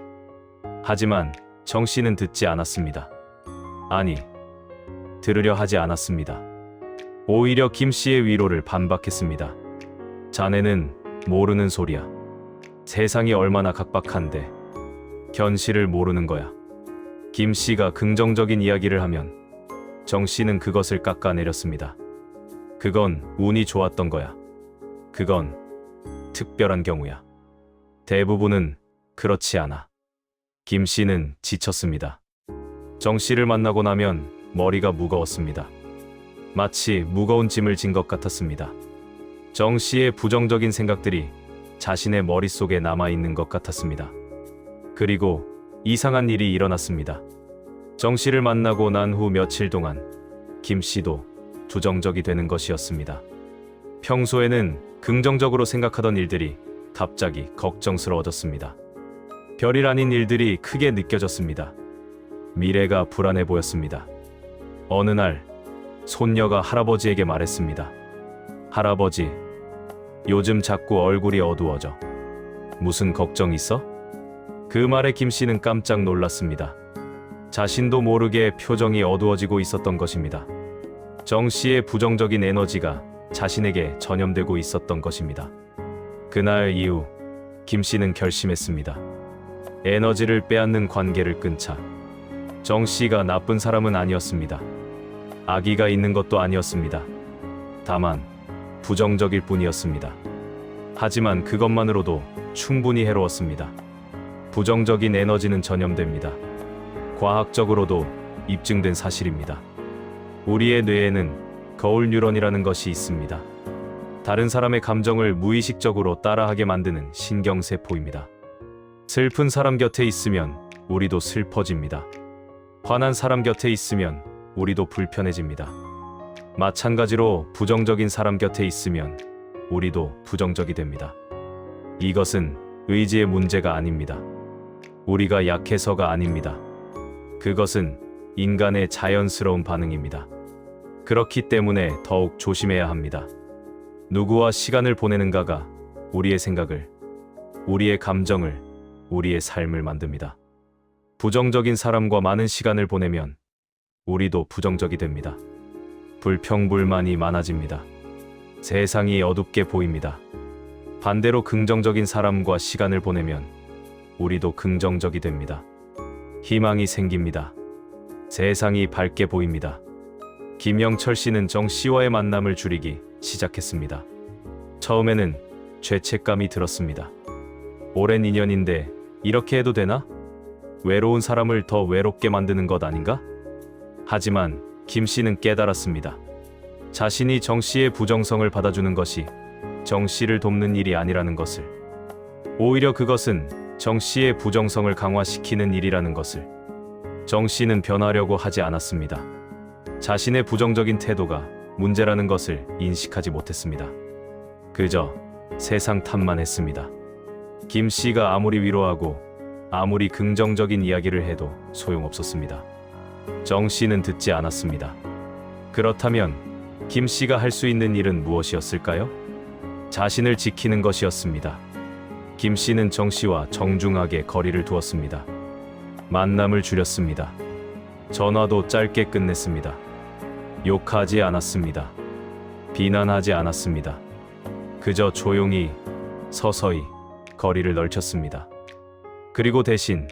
하지만 정 씨는 듣지 않았습니다. 아니, 들으려 하지 않았습니다. 오히려 김 씨의 위로를 반박했습니다. 자네는 모르는 소리야. 세상이 얼마나 각박한데 현실을 모르는 거야. 김 씨가 긍정적인 이야기를 하면 정 씨는 그것을 깎아내렸습니다. 그건 운이 좋았던 거야. 그건 특별한 경우야. 대부분은 그렇지 않아. 김 씨는 지쳤습니다. 정 씨를 만나고 나면 머리가 무거웠습니다. 마치 무거운 짐을 진 것 같았습니다. 정 씨의 부정적인 생각들이 자신의 머릿속에 남아있는 것 같았습니다. 그리고 이상한 일이 일어났습니다. 정 씨를 만나고 난 후 며칠 동안 김 씨도 부정적이 되는 것이었습니다. 평소에는 긍정적으로 생각하던 일들이 갑자기 걱정스러워졌습니다. 별일 아닌 일들이 크게 느껴졌습니다. 미래가 불안해 보였습니다. 어느 날 손녀가 할아버지에게 말했습니다. 할아버지, 요즘 자꾸 얼굴이 어두워져. 무슨 걱정 있어? 그 말에 김 씨는 깜짝 놀랐습니다. 자신도 모르게 표정이 어두워지고 있었던 것입니다. 정 씨의 부정적인 에너지가 자신에게 전염되고 있었던 것입니다. 그날 이후 김 씨는 결심했습니다. 에너지를 빼앗는 관계를 끊자. 정 씨가 나쁜 사람은 아니었습니다. 악의가 있는 것도 아니었습니다. 다만 부정적일 뿐이었습니다. 하지만 그것만으로도 충분히 해로웠습니다. 부정적인 에너지는 전염됩니다. 과학적으로도 입증된 사실입니다. 우리의 뇌에는 거울 뉴런이라는 것이 있습니다. 다른 사람의 감정을 무의식적으로 따라하게 만드는 신경세포입니다. 슬픈 사람 곁에 있으면 우리도 슬퍼집니다. 화난 사람 곁에 있으면 우리도 불편해집니다. 마찬가지로 부정적인 사람 곁에 있으면 우리도 부정적이 됩니다. 이것은 의지의 문제가 아닙니다. 우리가 약해서가 아닙니다. 그것은 인간의 자연스러운 반응입니다. 그렇기 때문에 더욱 조심해야 합니다. 누구와 시간을 보내는가가 우리의 생각을, 우리의 감정을, 우리의 삶을 만듭니다. 부정적인 사람과 많은 시간을 보내면 우리도 부정적이 됩니다. 불평불만이 많아집니다. 세상이 어둡게 보입니다. 반대로 긍정적인 사람과 시간을 보내면 우리도 긍정적이 됩니다. 희망이 생깁니다. 세상이 밝게 보입니다. 김영철 씨는 정 씨와의 만남을 줄이기 시작했습니다. 처음에는 죄책감이 들었습니다. 오랜 인연인데 이렇게 해도 되나? 외로운 사람을 더 외롭게 만드는 것 아닌가? 하지만 김 씨는 깨달았습니다. 자신이 정 씨의 부정성을 받아주는 것이 정 씨를 돕는 일이 아니라는 것을. 오히려 그것은 정 씨의 부정성을 강화시키는 일이라는 것을. 정 씨는 변하려고 하지 않았습니다. 자신의 부정적인 태도가 문제라는 것을 인식하지 못했습니다. 그저 세상 탓만 했습니다. 김 씨가 아무리 위로하고 아무리 긍정적인 이야기를 해도 소용없었습니다. 정 씨는 듣지 않았습니다. 그렇다면 김 씨가 할 수 있는 일은 무엇이었을까요? 자신을 지키는 것이었습니다. 김 씨는 정 씨와 정중하게 거리를 두었습니다. 만남을 줄였습니다. 전화도 짧게 끝냈습니다. 욕하지 않았습니다. 비난하지 않았습니다. 그저 조용히 서서히 거리를 넓혔습니다. 그리고 대신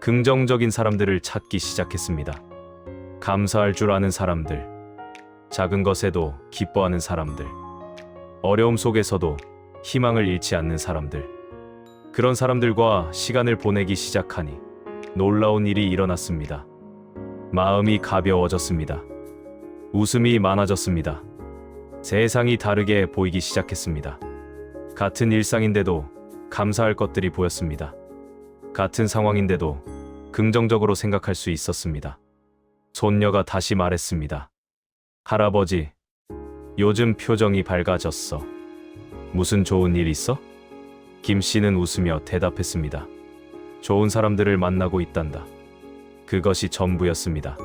긍정적인 사람들을 찾기 시작했습니다. 감사할 줄 아는 사람들, 작은 것에도 기뻐하는 사람들, 어려움 속에서도 희망을 잃지 않는 사람들. 그런 사람들과 시간을 보내기 시작하니 놀라운 일이 일어났습니다. 마음이 가벼워졌습니다. 웃음이 많아졌습니다. 세상이 다르게 보이기 시작했습니다. 같은 일상인데도 감사할 것들이 보였습니다. 같은 상황인데도 긍정적으로 생각할 수 있었습니다. 손녀가 다시 말했습니다. 할아버지, 요즘 표정이 밝아졌어. 무슨 좋은 일 있어? 김 씨는 웃으며 대답했습니다. 좋은 사람들을 만나고 있단다. 그것이 전부였습니다.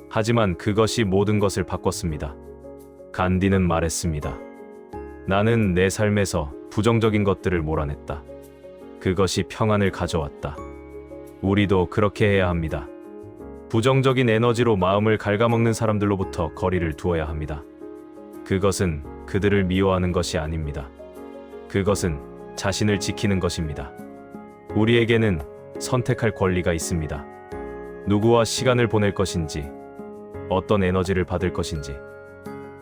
하지만 그것이 모든 것을 바꿨습니다. 간디는 말했습니다. 나는 내 삶에서 부정적인 것들을 몰아냈다. 그것이 평안을 가져왔다. 우리도 그렇게 해야 합니다. 부정적인 에너지로 마음을 갉아먹는 사람들로부터 거리를 두어야 합니다. 그것은 그들을 미워하는 것이 아닙니다. 그것은 자신을 지키는 것입니다. 우리에게는 선택할 권리가 있습니다. 누구와 시간을 보낼 것인지, 어떤 에너지를 받을 것인지.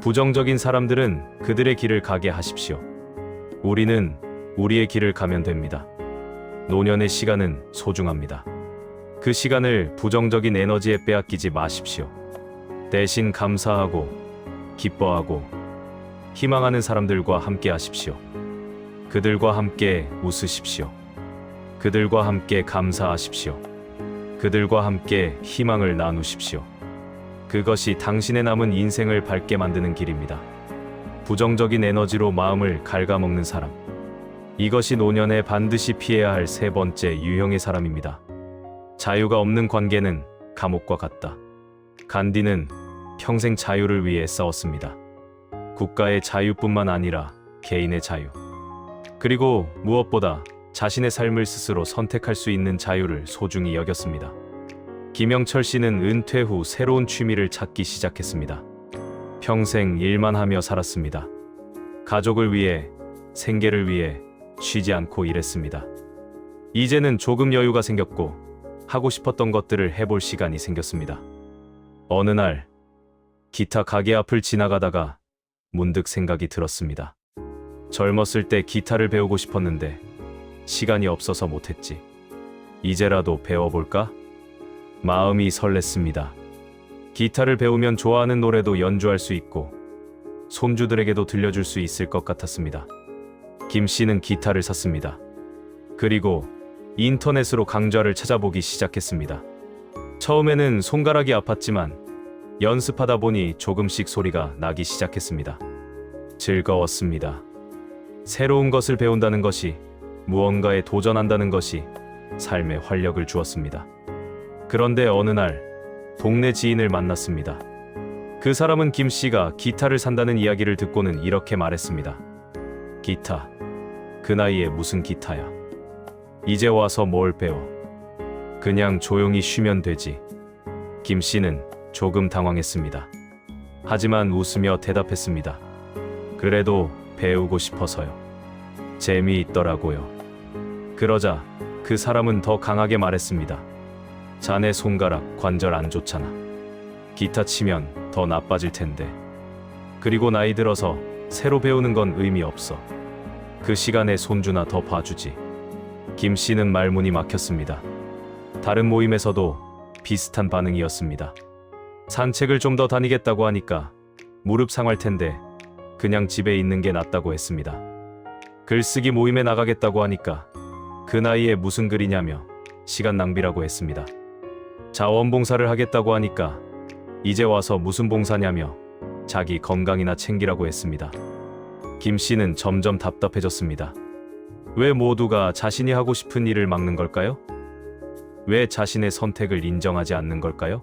부정적인 사람들은 그들의 길을 가게 하십시오. 우리는 우리의 길을 가면 됩니다. 노년의 시간은 소중합니다. 그 시간을 부정적인 에너지에 빼앗기지 마십시오. 대신 감사하고 기뻐하고 희망하는 사람들과 함께 하십시오. 그들과 함께 웃으십시오. 그들과 함께 감사하십시오. 그들과 함께 희망을 나누십시오. 그것이 당신의 남은 인생을 밝게 만드는 길입니다. 부정적인 에너지로 마음을 갉아먹는 사람. 이것이 노년에 반드시 피해야 할 세 번째 유형의 사람입니다. 자유가 없는 관계는 감옥과 같다. 간디는 평생 자유를 위해 싸웠습니다. 국가의 자유뿐만 아니라 개인의 자유. 그리고 무엇보다 자신의 삶을 스스로 선택할 수 있는 자유를 소중히 여겼습니다. 김영철 씨는 은퇴 후 새로운 취미를 찾기 시작했습니다. 평생 일만 하며 살았습니다. 가족을 위해, 생계를 위해 쉬지 않고 일했습니다. 이제는 조금 여유가 생겼고 하고 싶었던 것들을 해볼 시간이 생겼습니다. 어느 날 기타 가게 앞을 지나가다가 문득 생각이 들었습니다. 젊었을 때 기타를 배우고 싶었는데 시간이 없어서 못했지. 이제라도 배워볼까? 마음이 설렜습니다. 기타를 배우면 좋아하는 노래도 연주할 수 있고 손주들에게도 들려줄 수 있을 것 같았습니다. 김 씨는 기타를 샀습니다. 그리고 인터넷으로 강좌를 찾아보기 시작했습니다. 처음에는 손가락이 아팠지만 연습하다 보니 조금씩 소리가 나기 시작했습니다. 즐거웠습니다. 새로운 것을 배운다는 것이, 무언가에 도전한다는 것이 삶에 활력을 주었습니다. 그런데 어느 날 동네 지인을 만났습니다. 그 사람은 김 씨가 기타를 산다는 이야기를 듣고는 이렇게 말했습니다. 기타, 그 나이에 무슨 기타야. 이제 와서 뭘 배워. 그냥 조용히 쉬면 되지. 김 씨는 조금 당황했습니다. 하지만 웃으며 대답했습니다. 그래도 배우고 싶어서요. 재미있더라고요. 그러자 그 사람은 더 강하게 말했습니다. 자네 손가락 관절 안 좋잖아. 기타 치면 더 나빠질 텐데. 그리고 나이 들어서 새로 배우는 건 의미 없어. 그 시간에 손주나 더 봐주지. 김 씨는 말문이 막혔습니다. 다른 모임에서도 비슷한 반응이었습니다. 산책을 좀 더 다니겠다고 하니까 무릎 상할 텐데 그냥 집에 있는 게 낫다고 했습니다. 글쓰기 모임에 나가겠다고 하니까 그 나이에 무슨 글이냐며 시간 낭비라고 했습니다. 자원봉사를 하겠다고 하니까 이제 와서 무슨 봉사냐며 자기 건강이나 챙기라고 했습니다. 김 씨는 점점 답답해졌습니다. 왜 모두가 자신이 하고 싶은 일을 막는 걸까요? 왜 자신의 선택을 인정하지 않는 걸까요?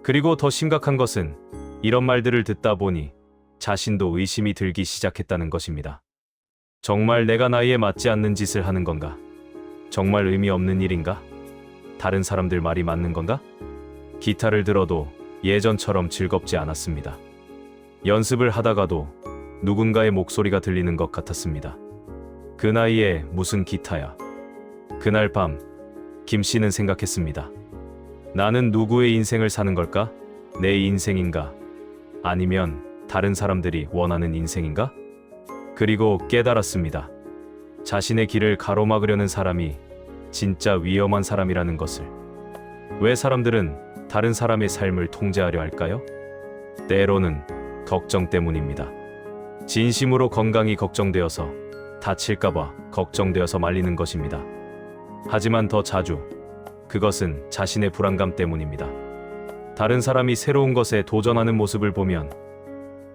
그리고 더 심각한 것은 이런 말들을 듣다 보니 자신도 의심이 들기 시작했다는 것입니다. 정말 내가 나이에 맞지 않는 짓을 하는 건가? 정말 의미 없는 일인가? 다른 사람들 말이 맞는 건가? 기타를 들어도 예전처럼 즐겁지 않았습니다. 연습을 하다가도 누군가의 목소리가 들리는 것 같았습니다. 그 나이에 무슨 기타야. 그날 밤 김 씨는 생각했습니다. 나는 누구의 인생을 사는 걸까? 내 인생인가? 아니면 다른 사람들이 원하는 인생인가? 그리고 깨달았습니다. 자신의 길을 가로막으려는 사람이 진짜 위험한 사람이라는 것을. 왜 사람들은 다른 사람의 삶을 통제하려 할까요? 때로는 걱정 때문입니다. 진심으로 건강이 걱정되어서 다칠까봐 걱정되어서 말리는 것입니다. 하지만 더 자주 그것은 자신의 불안감 때문입니다. 다른 사람이 새로운 것에 도전하는 모습을 보면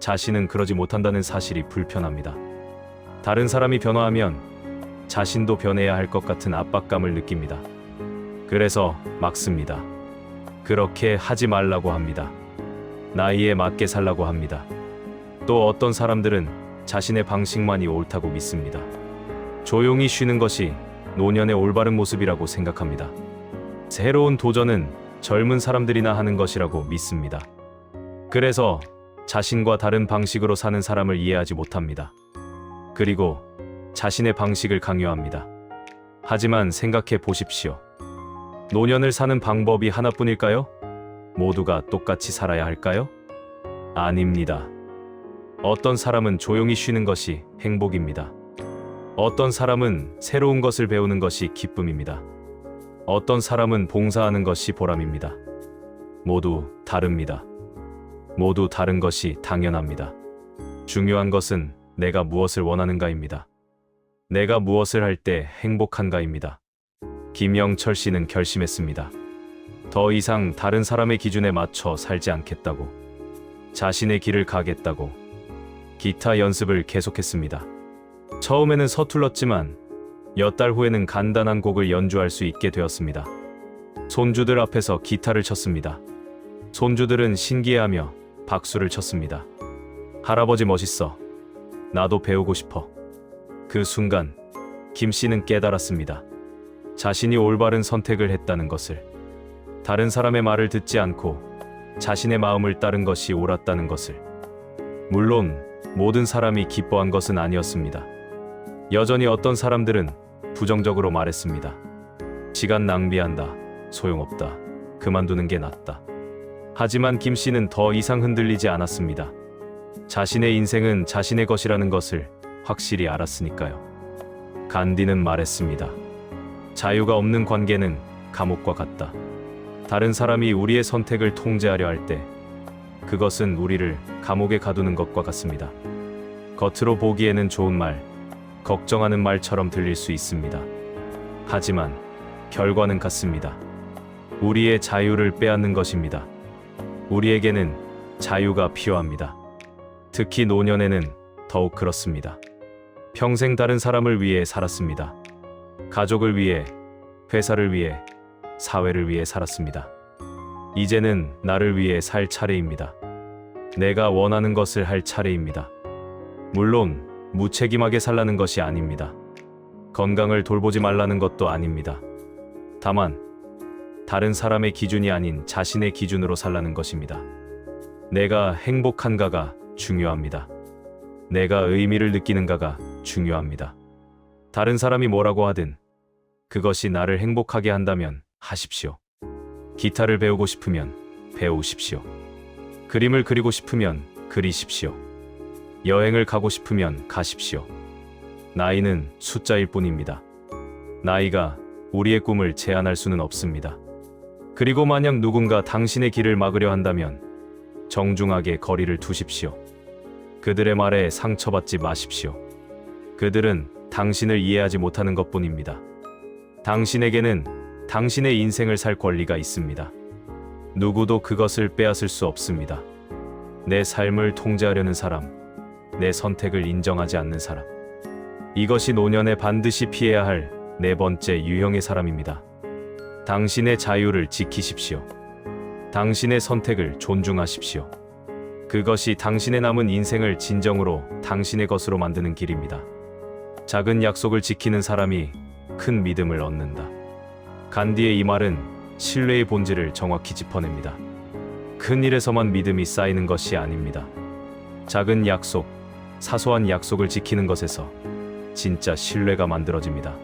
자신은 그러지 못한다는 사실이 불편합니다. 다른 사람이 변화하면 자신도 변해야 할 것 같은 압박감을 느낍니다. 그래서 막습니다. 그렇게 하지 말라고 합니다. 나이에 맞게 살라고 합니다. 또 어떤 사람들은 자신의 방식만이 옳다고 믿습니다. 조용히 쉬는 것이 노년의 올바른 모습이라고 생각합니다. 새로운 도전은 젊은 사람들이나 하는 것이라고 믿습니다. 그래서 자신과 다른 방식으로 사는 사람을 이해하지 못합니다. 그리고 자신의 방식을 강요합니다. 하지만 생각해 보십시오. 노년을 사는 방법이 하나뿐일까요? 모두가 똑같이 살아야 할까요? 아닙니다. 어떤 사람은 조용히 쉬는 것이 행복입니다. 어떤 사람은 새로운 것을 배우는 것이 기쁨입니다. 어떤 사람은 봉사하는 것이 보람입니다. 모두 다릅니다. 모두 다른 것이 당연합니다. 중요한 것은 내가 무엇을 원하는가입니다. 내가 무엇을 할 때 행복한가입니다. 김영철 씨는 결심했습니다. 더 이상 다른 사람의 기준에 맞춰 살지 않겠다고. 자신의 길을 가겠다고. 기타 연습을 계속했습니다. 처음에는 서툴렀지만 몇 달 후에는 간단한 곡을 연주할 수 있게 되었습니다. 손주들 앞에서 기타를 쳤습니다. 손주들은 신기해하며 박수를 쳤습니다. 할아버지 멋있어. 나도 배우고 싶어. 그 순간 김 씨는 깨달았습니다. 자신이 올바른 선택을 했다는 것을. 다른 사람의 말을 듣지 않고 자신의 마음을 따른 것이 옳았다는 것을. 물론 모든 사람이 기뻐한 것은 아니었습니다. 여전히 어떤 사람들은 부정적으로 말했습니다. 시간 낭비한다. 소용없다. 그만두는 게 낫다. 하지만 김 씨는 더 이상 흔들리지 않았습니다. 자신의 인생은 자신의 것이라는 것을 확실히 알았으니까요. 간디는 말했습니다. 자유가 없는 관계는 감옥과 같다. 다른 사람이 우리의 선택을 통제하려 할 때 그것은 우리를 감옥에 가두는 것과 같습니다. 겉으로 보기에는 좋은 말, 걱정하는 말처럼 들릴 수 있습니다. 하지만 결과는 같습니다. 우리의 자유를 빼앗는 것입니다. 우리에게는 자유가 필요합니다. 특히 노년에는 더욱 그렇습니다. 평생 다른 사람을 위해 살았습니다. 가족을 위해, 회사를 위해, 사회를 위해 살았습니다. 이제는 나를 위해 살 차례입니다. 내가 원하는 것을 할 차례입니다. 물론 무책임하게 살라는 것이 아닙니다. 건강을 돌보지 말라는 것도 아닙니다. 다만 다른 사람의 기준이 아닌 자신의 기준으로 살라는 것입니다. 내가 행복한가가 중요합니다. 내가 의미를 느끼는가가 중요합니다. 다른 사람이 뭐라고 하든 그것이 나를 행복하게 한다면 하십시오. 기타를 배우고 싶으면 배우십시오. 그림을 그리고 싶으면 그리십시오. 여행을 가고 싶으면 가십시오. 나이는 숫자일 뿐입니다. 나이가 우리의 꿈을 제한할 수는 없습니다. 그리고 만약 누군가 당신의 길을 막으려 한다면 정중하게 거리를 두십시오. 그들의 말에 상처받지 마십시오. 그들은 당신을 이해하지 못하는 것뿐입니다. 당신에게는 당신의 인생을 살 권리가 있습니다. 누구도 그것을 빼앗을 수 없습니다. 내 삶을 통제하려는 사람, 내 선택을 인정하지 않는 사람. 이것이 노년에 반드시 피해야 할 네 번째 유형의 사람입니다. 당신의 자유를 지키십시오. 당신의 선택을 존중하십시오. 그것이 당신의 남은 인생을 진정으로 당신의 것으로 만드는 길입니다. 작은 약속을 지키는 사람이 큰 믿음을 얻는다. 간디의 이 말은 신뢰의 본질을 정확히 짚어냅니다. 큰 일에서만 믿음이 쌓이는 것이 아닙니다. 작은 약속, 사소한 약속을 지키는 것에서 진짜 신뢰가 만들어집니다.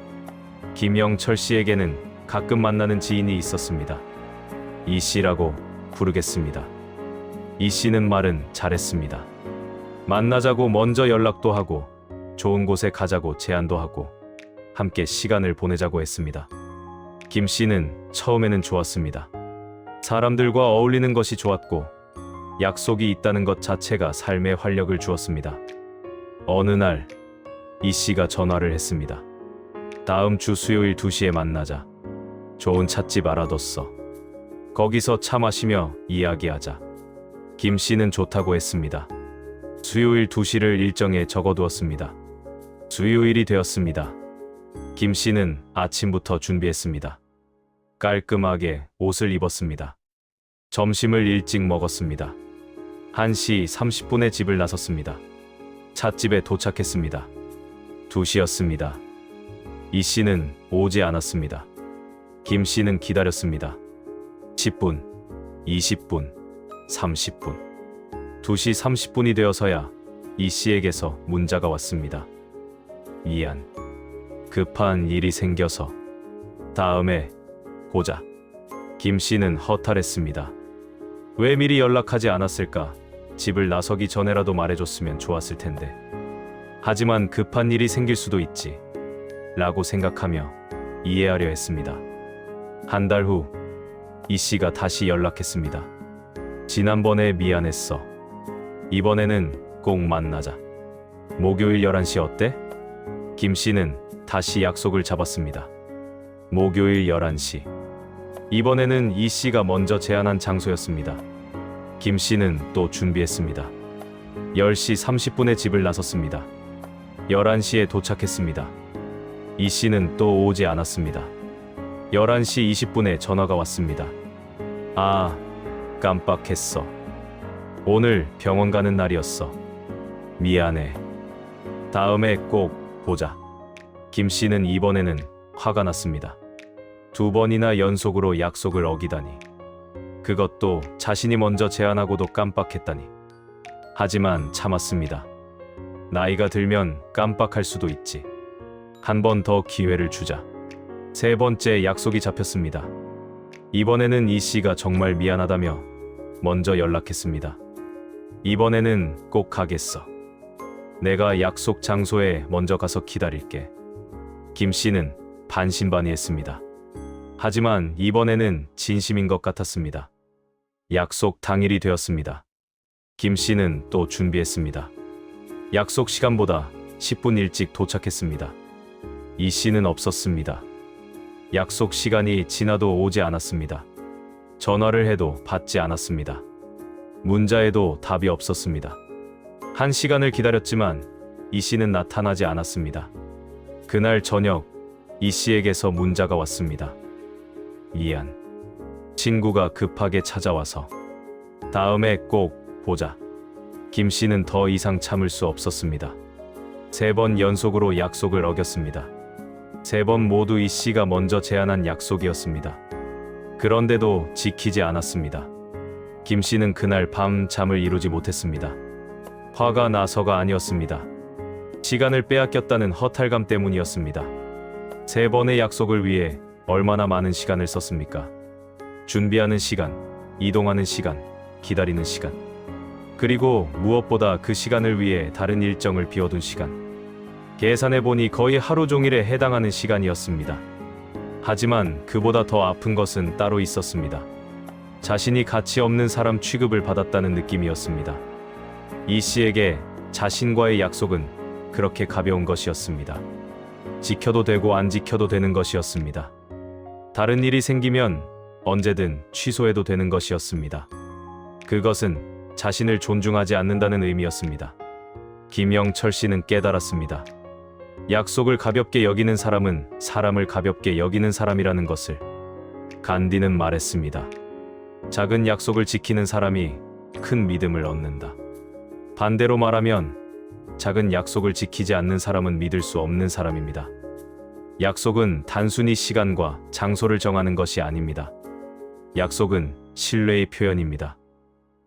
김영철 씨에게는 가끔 만나는 지인이 있었습니다. 이 씨라고 부르겠습니다. 이 씨는 말은 잘했습니다. 만나자고 먼저 연락도 하고 좋은 곳에 가자고 제안도 하고 함께 시간을 보내자고 했습니다. 김 씨는 처음에는 좋았습니다. 사람들과 어울리는 것이 좋았고 약속이 있다는 것 자체가 삶에 활력을 주었습니다. 어느 날 이 씨가 전화를 했습니다. 다음 주 수요일 2시에 만나자. 좋은 찻집 알아뒀어. 거기서 차 마시며 이야기하자. 김 씨는 좋다고 했습니다. 수요일 2시를 일정에 적어두었습니다. 수요일이 되었습니다. 김 씨는 아침부터 준비했습니다. 깔끔하게 옷을 입었습니다. 점심을 일찍 먹었습니다. 1시 30분에 집을 나섰습니다. 찻집에 도착했습니다. 2시였습니다. 이 씨는 오지 않았습니다. 김 씨는 기다렸습니다. 10분, 20분, 30분. 2시 30분이 되어서야 이 씨에게서 문자가 왔습니다. 미안. 급한 일이 생겨서 다음에 보자. 김 씨는 허탈했습니다. 왜 미리 연락하지 않았을까? 집을 나서기 전에라도 말해줬으면 좋았을 텐데. 하지만 급한 일이 생길 수도 있지 라고 생각하며 이해하려 했습니다. 한 달 후 이 씨가 다시 연락했습니다. 지난번에 미안했어. 이번에는 꼭 만나자. 목요일 11시 어때? 김 씨는 다시 약속을 잡았습니다. 목요일 11시. 이번에는 이 씨가 먼저 제안한 장소였습니다. 김 씨는 또 준비했습니다. 10시 30분에 집을 나섰습니다. 11시에 도착했습니다. 이 씨는 또 오지 않았습니다. 11시 20분에 전화가 왔습니다. 아, 깜빡했어. 오늘 병원 가는 날이었어. 미안해. 다음에 꼭 보자. 김 씨는 이번에는 화가 났습니다. 2번이나 연속으로 약속을 어기다니. 그것도 자신이 먼저 제안하고도 깜빡했다니. 하지만 참았습니다. 나이가 들면 깜빡할 수도 있지. 한 번 더 기회를 주자. 3번째 약속이 잡혔습니다. 이번에는 이 씨가 정말 미안하다며 먼저 연락했습니다. 이번에는 꼭 가겠어. 내가 약속 장소에 먼저 가서 기다릴게. 김 씨는 반신반의했습니다. 하지만 이번에는 진심인 것 같았습니다. 약속 당일이 되었습니다. 김 씨는 또 준비했습니다. 약속 시간보다 10분 일찍 도착했습니다. 이 씨는 없었습니다. 약속 시간이 지나도 오지 않았습니다. 전화를 해도 받지 않았습니다. 문자에도 답이 없었습니다. 1시간을 기다렸지만 이 씨는 나타나지 않았습니다. 그날 저녁 이 씨에게서 문자가 왔습니다. 미안. 친구가 급하게 찾아와서 다음에 꼭 보자. 김 씨는 더 이상 참을 수 없었습니다. 3번 연속으로 약속을 어겼습니다. 3번 모두 이 씨가 먼저 제안한 약속이었습니다. 그런데도 지키지 않았습니다. 김 씨는 그날 밤 잠을 이루지 못했습니다. 화가 나서가 아니었습니다. 시간을 빼앗겼다는 허탈감 때문이었습니다. 3번의 약속을 위해 얼마나 많은 시간을 썼습니까? 준비하는 시간, 이동하는 시간, 기다리는 시간. 그리고 무엇보다 그 시간을 위해 다른 일정을 비워둔 시간. 계산해보니 거의 하루 종일에 해당하는 시간이었습니다. 하지만 그보다 더 아픈 것은 따로 있었습니다. 자신이 가치 없는 사람 취급을 받았다는 느낌이었습니다. 이 씨에게 자신과의 약속은 그렇게 가벼운 것이었습니다. 지켜도 되고 안 지켜도 되는 것이었습니다. 다른 일이 생기면 언제든 취소해도 되는 것이었습니다. 그것은 자신을 존중하지 않는다는 의미였습니다. 김영철 씨는 깨달았습니다. 약속을 가볍게 여기는 사람은 사람을 가볍게 여기는 사람이라는 것을. 간디는 말했습니다. 작은 약속을 지키는 사람이 큰 믿음을 얻는다. 반대로 말하면 작은 약속을 지키지 않는 사람은 믿을 수 없는 사람입니다. 약속은 단순히 시간과 장소를 정하는 것이 아닙니다. 약속은 신뢰의 표현입니다.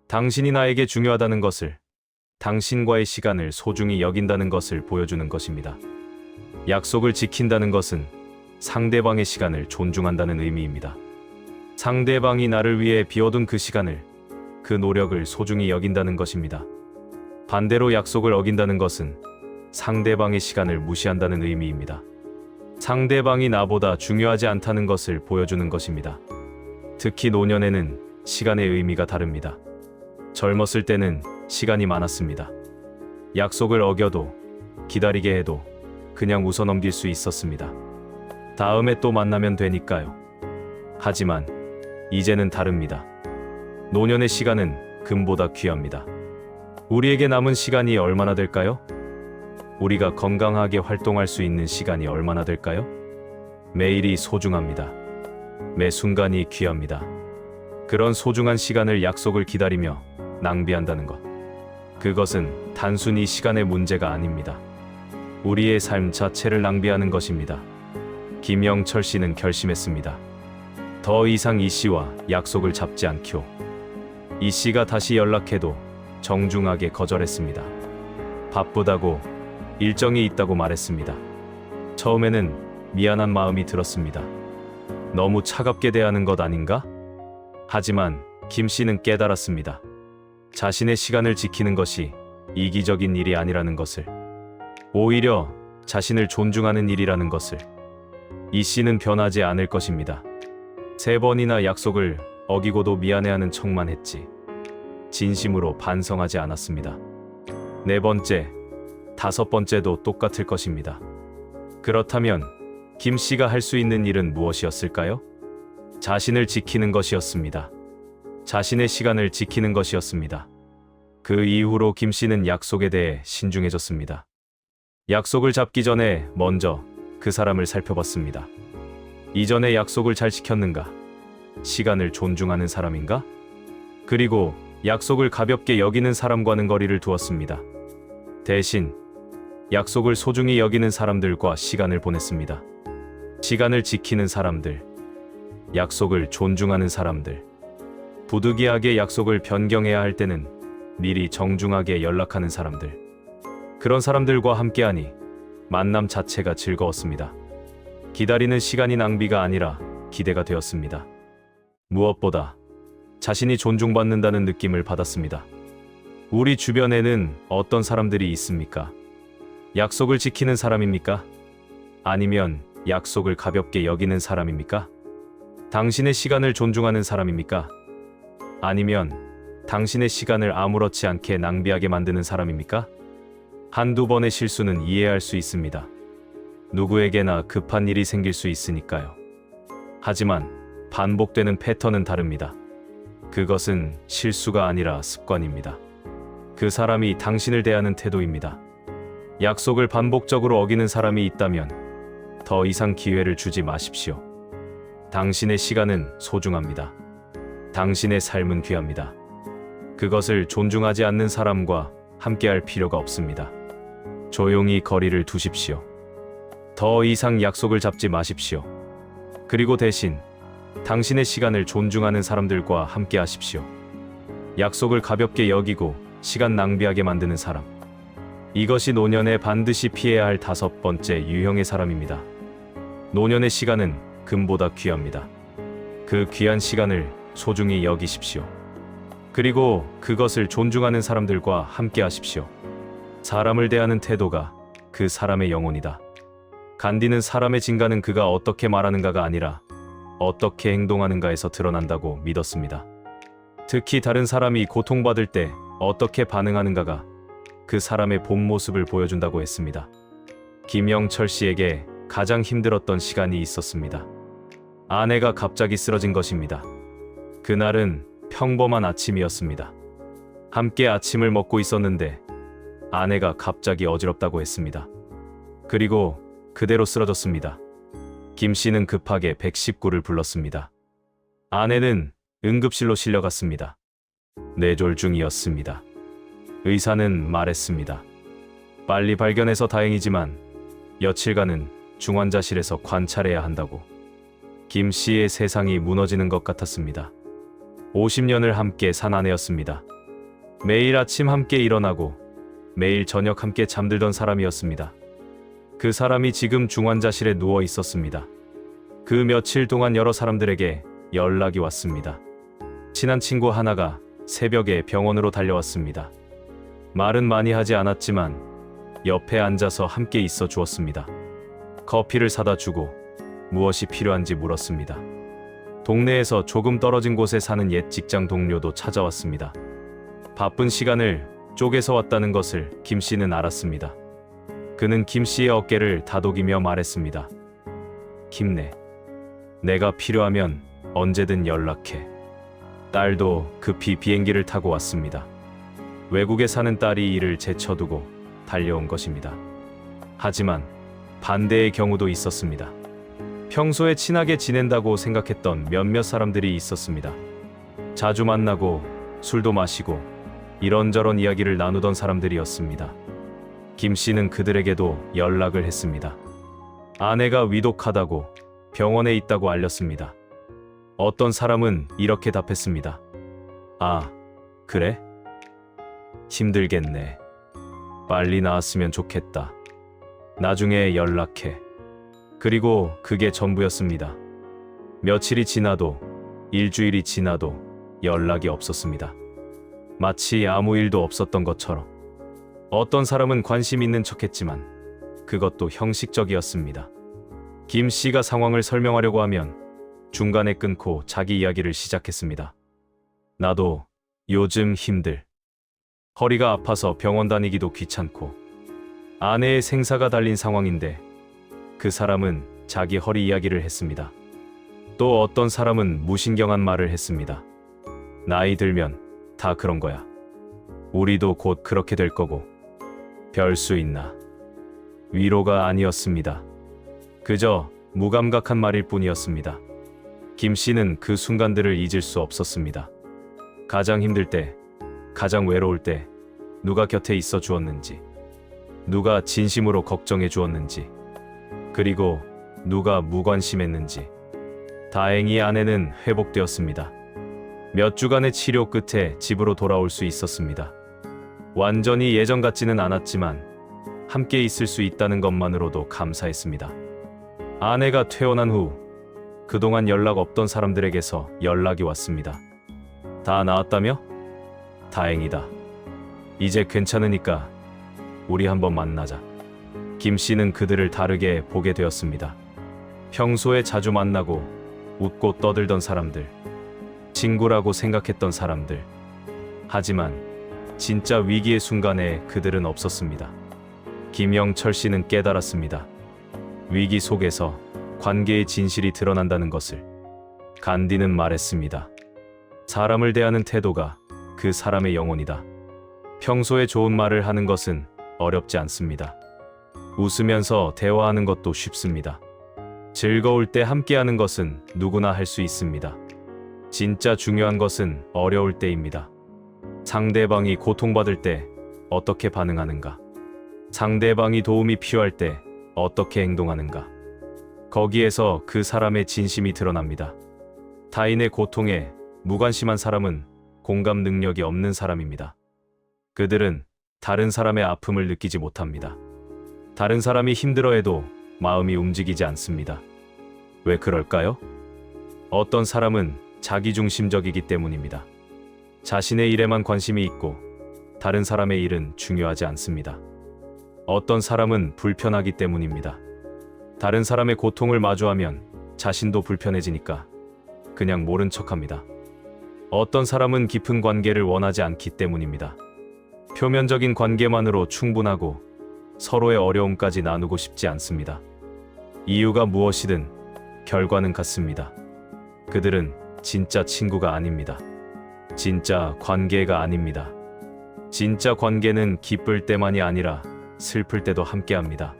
당신이 나에게 중요하다는 것을, 당신과의 시간을 소중히 여긴다는 것을 보여주는 것입니다. 약속을 지킨다는 것은 상대방의 시간을 존중한다는 의미입니다. 상대방이 나를 위해 비워둔 그 시간을, 그 노력을 소중히 여긴다는 것입니다. 반대로 약속을 어긴다는 것은 상대방의 시간을 무시한다는 의미입니다. 상대방이 나보다 중요하지 않다는 것을 보여주는 것입니다. 특히 노년에는 시간의 의미가 다릅니다. 젊었을 때는 시간이 많았습니다. 약속을 어겨도, 기다리게 해도 그냥 웃어 넘길 수 있었습니다. 다음에 또 만나면 되니까요. 하지만 이제는 다릅니다. 노년의 시간은 금보다 귀합니다. 우리에게 남은 시간이 얼마나 될까요? 우리가 건강하게 활동할 수 있는 시간이 얼마나 될까요? 매일이 소중합니다. 매 순간이 귀합니다. 그런 소중한 시간을 약속을 기다리며 낭비한다는 것. 그것은 단순히 시간의 문제가 아닙니다. 우리의 삶 자체를 낭비하는 것입니다. 김영철 씨는 결심했습니다. 더 이상 이 씨와 약속을 잡지 않기로. 이 씨가 다시 연락해도 정중하게 거절했습니다. 바쁘다고, 일정이 있다고 말했습니다. 처음에는 미안한 마음이 들었습니다. 너무 차갑게 대하는 것 아닌가? 하지만 김 씨는 깨달았습니다. 자신의 시간을 지키는 것이 이기적인 일이 아니라는 것을, 오히려 자신을 존중하는 일이라는 것을. 이 씨는 변하지 않을 것입니다. 3번이나 약속을 어기고도 미안해하는 척만 했지 진심으로 반성하지 않았습니다. 4번째, 5번째도 똑같을 것입니다. 그렇다면 김 씨가 할 수 있는 일은 무엇이었을까요? 자신을 지키는 것이었습니다. 자신의 시간을 지키는 것이었습니다. 그 이후로 김 씨는 약속에 대해 신중해졌습니다. 약속을 잡기 전에 먼저 그 사람을 살펴봤습니다. 이전에 약속을 잘 지켰는가? 시간을 존중하는 사람인가? 그리고 약속을 가볍게 여기는 사람과는 거리를 두었습니다. 대신 약속을 소중히 여기는 사람들과 시간을 보냈습니다. 시간을 지키는 사람들, 약속을 존중하는 사람들, 부득이하게 약속을 변경해야 할 때는 미리 정중하게 연락하는 사람들. 그런 사람들과 함께하니 만남 자체가 즐거웠습니다. 기다리는 시간이 낭비가 아니라 기대가 되었습니다. 무엇보다 자신이 존중받는다는 느낌을 받았습니다. 우리 주변에는 어떤 사람들이 있습니까? 약속을 지키는 사람입니까? 아니면 약속을 가볍게 여기는 사람입니까? 당신의 시간을 존중하는 사람입니까? 아니면 당신의 시간을 아무렇지 않게 낭비하게 만드는 사람입니까? 한두 번의 실수는 이해할 수 있습니다. 누구에게나 급한 일이 생길 수 있으니까요. 하지만 반복되는 패턴은 다릅니다. 그것은 실수가 아니라 습관입니다. 그 사람이 당신을 대하는 태도입니다. 약속을 반복적으로 어기는 사람이 있다면 더 이상 기회를 주지 마십시오. 당신의 시간은 소중합니다. 당신의 삶은 귀합니다. 그것을 존중하지 않는 사람과 함께할 필요가 없습니다. 조용히 거리를 두십시오. 더 이상 약속을 잡지 마십시오. 그리고 대신 당신의 시간을 존중하는 사람들과 함께 하십시오. 약속을 가볍게 여기고 시간 낭비하게 만드는 사람. 이것이 노년에 반드시 피해야 할 5번째 유형의 사람입니다. 노년의 시간은 금보다 귀합니다. 그 귀한 시간을 소중히 여기십시오. 그리고 그것을 존중하는 사람들과 함께 하십시오. 사람을 대하는 태도가 그 사람의 영혼이다. 간디는 사람의 진가는 그가 어떻게 말하는가가 아니라 어떻게 행동하는가에서 드러난다고 믿었습니다. 특히 다른 사람이 고통받을 때 어떻게 반응하는가가 그 사람의 본 모습을 보여준다고 했습니다. 김영철 씨에게 가장 힘들었던 시간이 있었습니다. 아내가 갑자기 쓰러진 것입니다. 그날은 평범한 아침이었습니다. 함께 아침을 먹고 있었는데 아내가 갑자기 어지럽다고 했습니다. 그리고 그대로 쓰러졌습니다. 김 씨는 급하게 119를 불렀습니다. 아내는 응급실로 실려갔습니다. 뇌졸 중이었습니다. 의사는 말했습니다. 빨리 발견해서 다행이지만 며칠간은 중환자실에서 관찰해야 한다고. 김 씨의 세상이 무너지는 것 같았습니다. 50년을 함께 산 아내였습니다. 매일 아침 함께 일어나고 매일 저녁 함께 잠들던 사람이었습니다. 그 사람이 지금 중환자실에 누워 있었습니다. 그 며칠 동안 여러 사람들에게 연락이 왔습니다. 친한 친구 하나가 새벽에 병원으로 달려왔습니다. 말은 많이 하지 않았지만 옆에 앉아서 함께 있어 주었습니다. 커피를 사다 주고 무엇이 필요한지 물었습니다. 동네에서 조금 떨어진 곳에 사는 옛 직장 동료도 찾아왔습니다. 바쁜 시간을 쪼개서 왔다는 것을 김 씨는 알았습니다. 그는 김 씨의 어깨를 다독이며 말했습니다. 힘내. 내가 필요하면 언제든 연락해. 딸도 급히 비행기를 타고 왔습니다. 외국에 사는 딸이 일을 제쳐두고 달려온 것입니다. 하지만 반대의 경우도 있었습니다. 평소에 친하게 지낸다고 생각했던 몇몇 사람들이 있었습니다. 자주 만나고 술도 마시고 이런저런 이야기를 나누던 사람들이었습니다. 김 씨는 그들에게도 연락을 했습니다. 아내가 위독하다고 병원에 있다고 알렸습니다. 어떤 사람은 이렇게 답했습니다. 아, 그래? 힘들겠네. 빨리 나았으면 좋겠다. 나중에 연락해. 그리고 그게 전부였습니다. 며칠이 지나도 일주일이 지나도 연락이 없었습니다. 마치 아무 일도 없었던 것처럼. 어떤 사람은 관심 있는 척했지만 그것도 형식적이었습니다. 김 씨가 상황을 설명하려고 하면 중간에 끊고 자기 이야기를 시작했습니다. 나도 요즘 힘들. 허리가 아파서 병원 다니기도 귀찮고 아내의 생사가 달린 상황인데 그 사람은 자기 허리 이야기를 했습니다. 또 어떤 사람은 무신경한 말을 했습니다. 나이 들면 다 그런 거야. 우리도 곧 그렇게 될 거고. 별 수 있나. 위로가 아니었습니다. 그저 무감각한 말일 뿐이었습니다. 김 씨는 그 순간들을 잊을 수 없었습니다. 가장 힘들 때, 가장 외로울 때 누가 곁에 있어 주었는지, 누가 진심으로 걱정해 주었는지, 그리고 누가 무관심했는지. 다행히 아내는 회복되었습니다. 몇 주간의 치료 끝에 집으로 돌아올 수 있었습니다. 완전히 예전 같지는 않았지만 함께 있을 수 있다는 것만으로도 감사했습니다. 아내가 퇴원한 후 그동안 연락 없던 사람들에게서 연락이 왔습니다. 다 나았다며? 다행이다. 이제 괜찮으니까 우리 한번 만나자. 김 씨는 그들을 다르게 보게 되었습니다. 평소에 자주 만나고 웃고 떠들던 사람들, 친구라고 생각했던 사람들. 하지만 진짜 위기의 순간에 그들은 없었습니다. 김영철 씨는 깨달았습니다. 위기 속에서 관계의 진실이 드러난다는 것을. 간디는 말했습니다. 사람을 대하는 태도가 그 사람의 영혼이다. 평소에 좋은 말을 하는 것은 어렵지 않습니다. 웃으면서 대화하는 것도 쉽습니다. 즐거울 때 함께하는 것은 누구나 할 수 있습니다. 진짜 중요한 것은 어려울 때입니다. 상대방이 고통받을 때 어떻게 반응하는가? 상대방이 도움이 필요할 때 어떻게 행동하는가? 거기에서 그 사람의 진심이 드러납니다. 타인의 고통에 무관심한 사람은 공감 능력이 없는 사람입니다. 그들은 다른 사람의 아픔을 느끼지 못합니다. 다른 사람이 힘들어해도 마음이 움직이지 않습니다. 왜 그럴까요? 어떤 사람은 자기중심적이기 때문입니다. 자신의 일에만 관심이 있고 다른 사람의 일은 중요하지 않습니다. 어떤 사람은 불편하기 때문입니다. 다른 사람의 고통을 마주하면 자신도 불편해지니까 그냥 모른 척합니다. 어떤 사람은 깊은 관계를 원하지 않기 때문입니다. 표면적인 관계만으로 충분하고 서로의 어려움까지 나누고 싶지 않습니다. 이유가 무엇이든 결과는 같습니다. 그들은 진짜 친구가 아닙니다. 진짜 관계가 아닙니다. 진짜 관계는 기쁠 때만이 아니라 슬플 때도 함께합니다.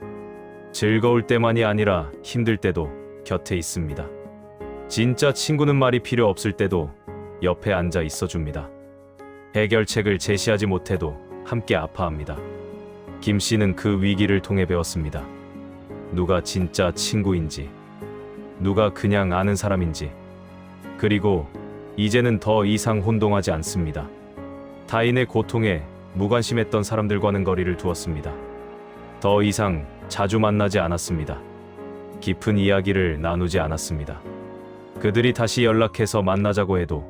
즐거울 때만이 아니라 힘들 때도 곁에 있습니다. 진짜 친구는 말이 필요 없을 때도 옆에 앉아 있어줍니다. 해결책을 제시하지 못해도 함께 아파합니다. 김 씨는 그 위기를 통해 배웠습니다. 누가 진짜 친구인지, 누가 그냥 아는 사람인지. 그리고 이제는 더 이상 혼동하지 않습니다. 타인의 고통에 무관심했던 사람들과는 거리를 두었습니다. 더 이상 자주 만나지 않았습니다. 깊은 이야기를 나누지 않았습니다. 그들이 다시 연락해서 만나자고 해도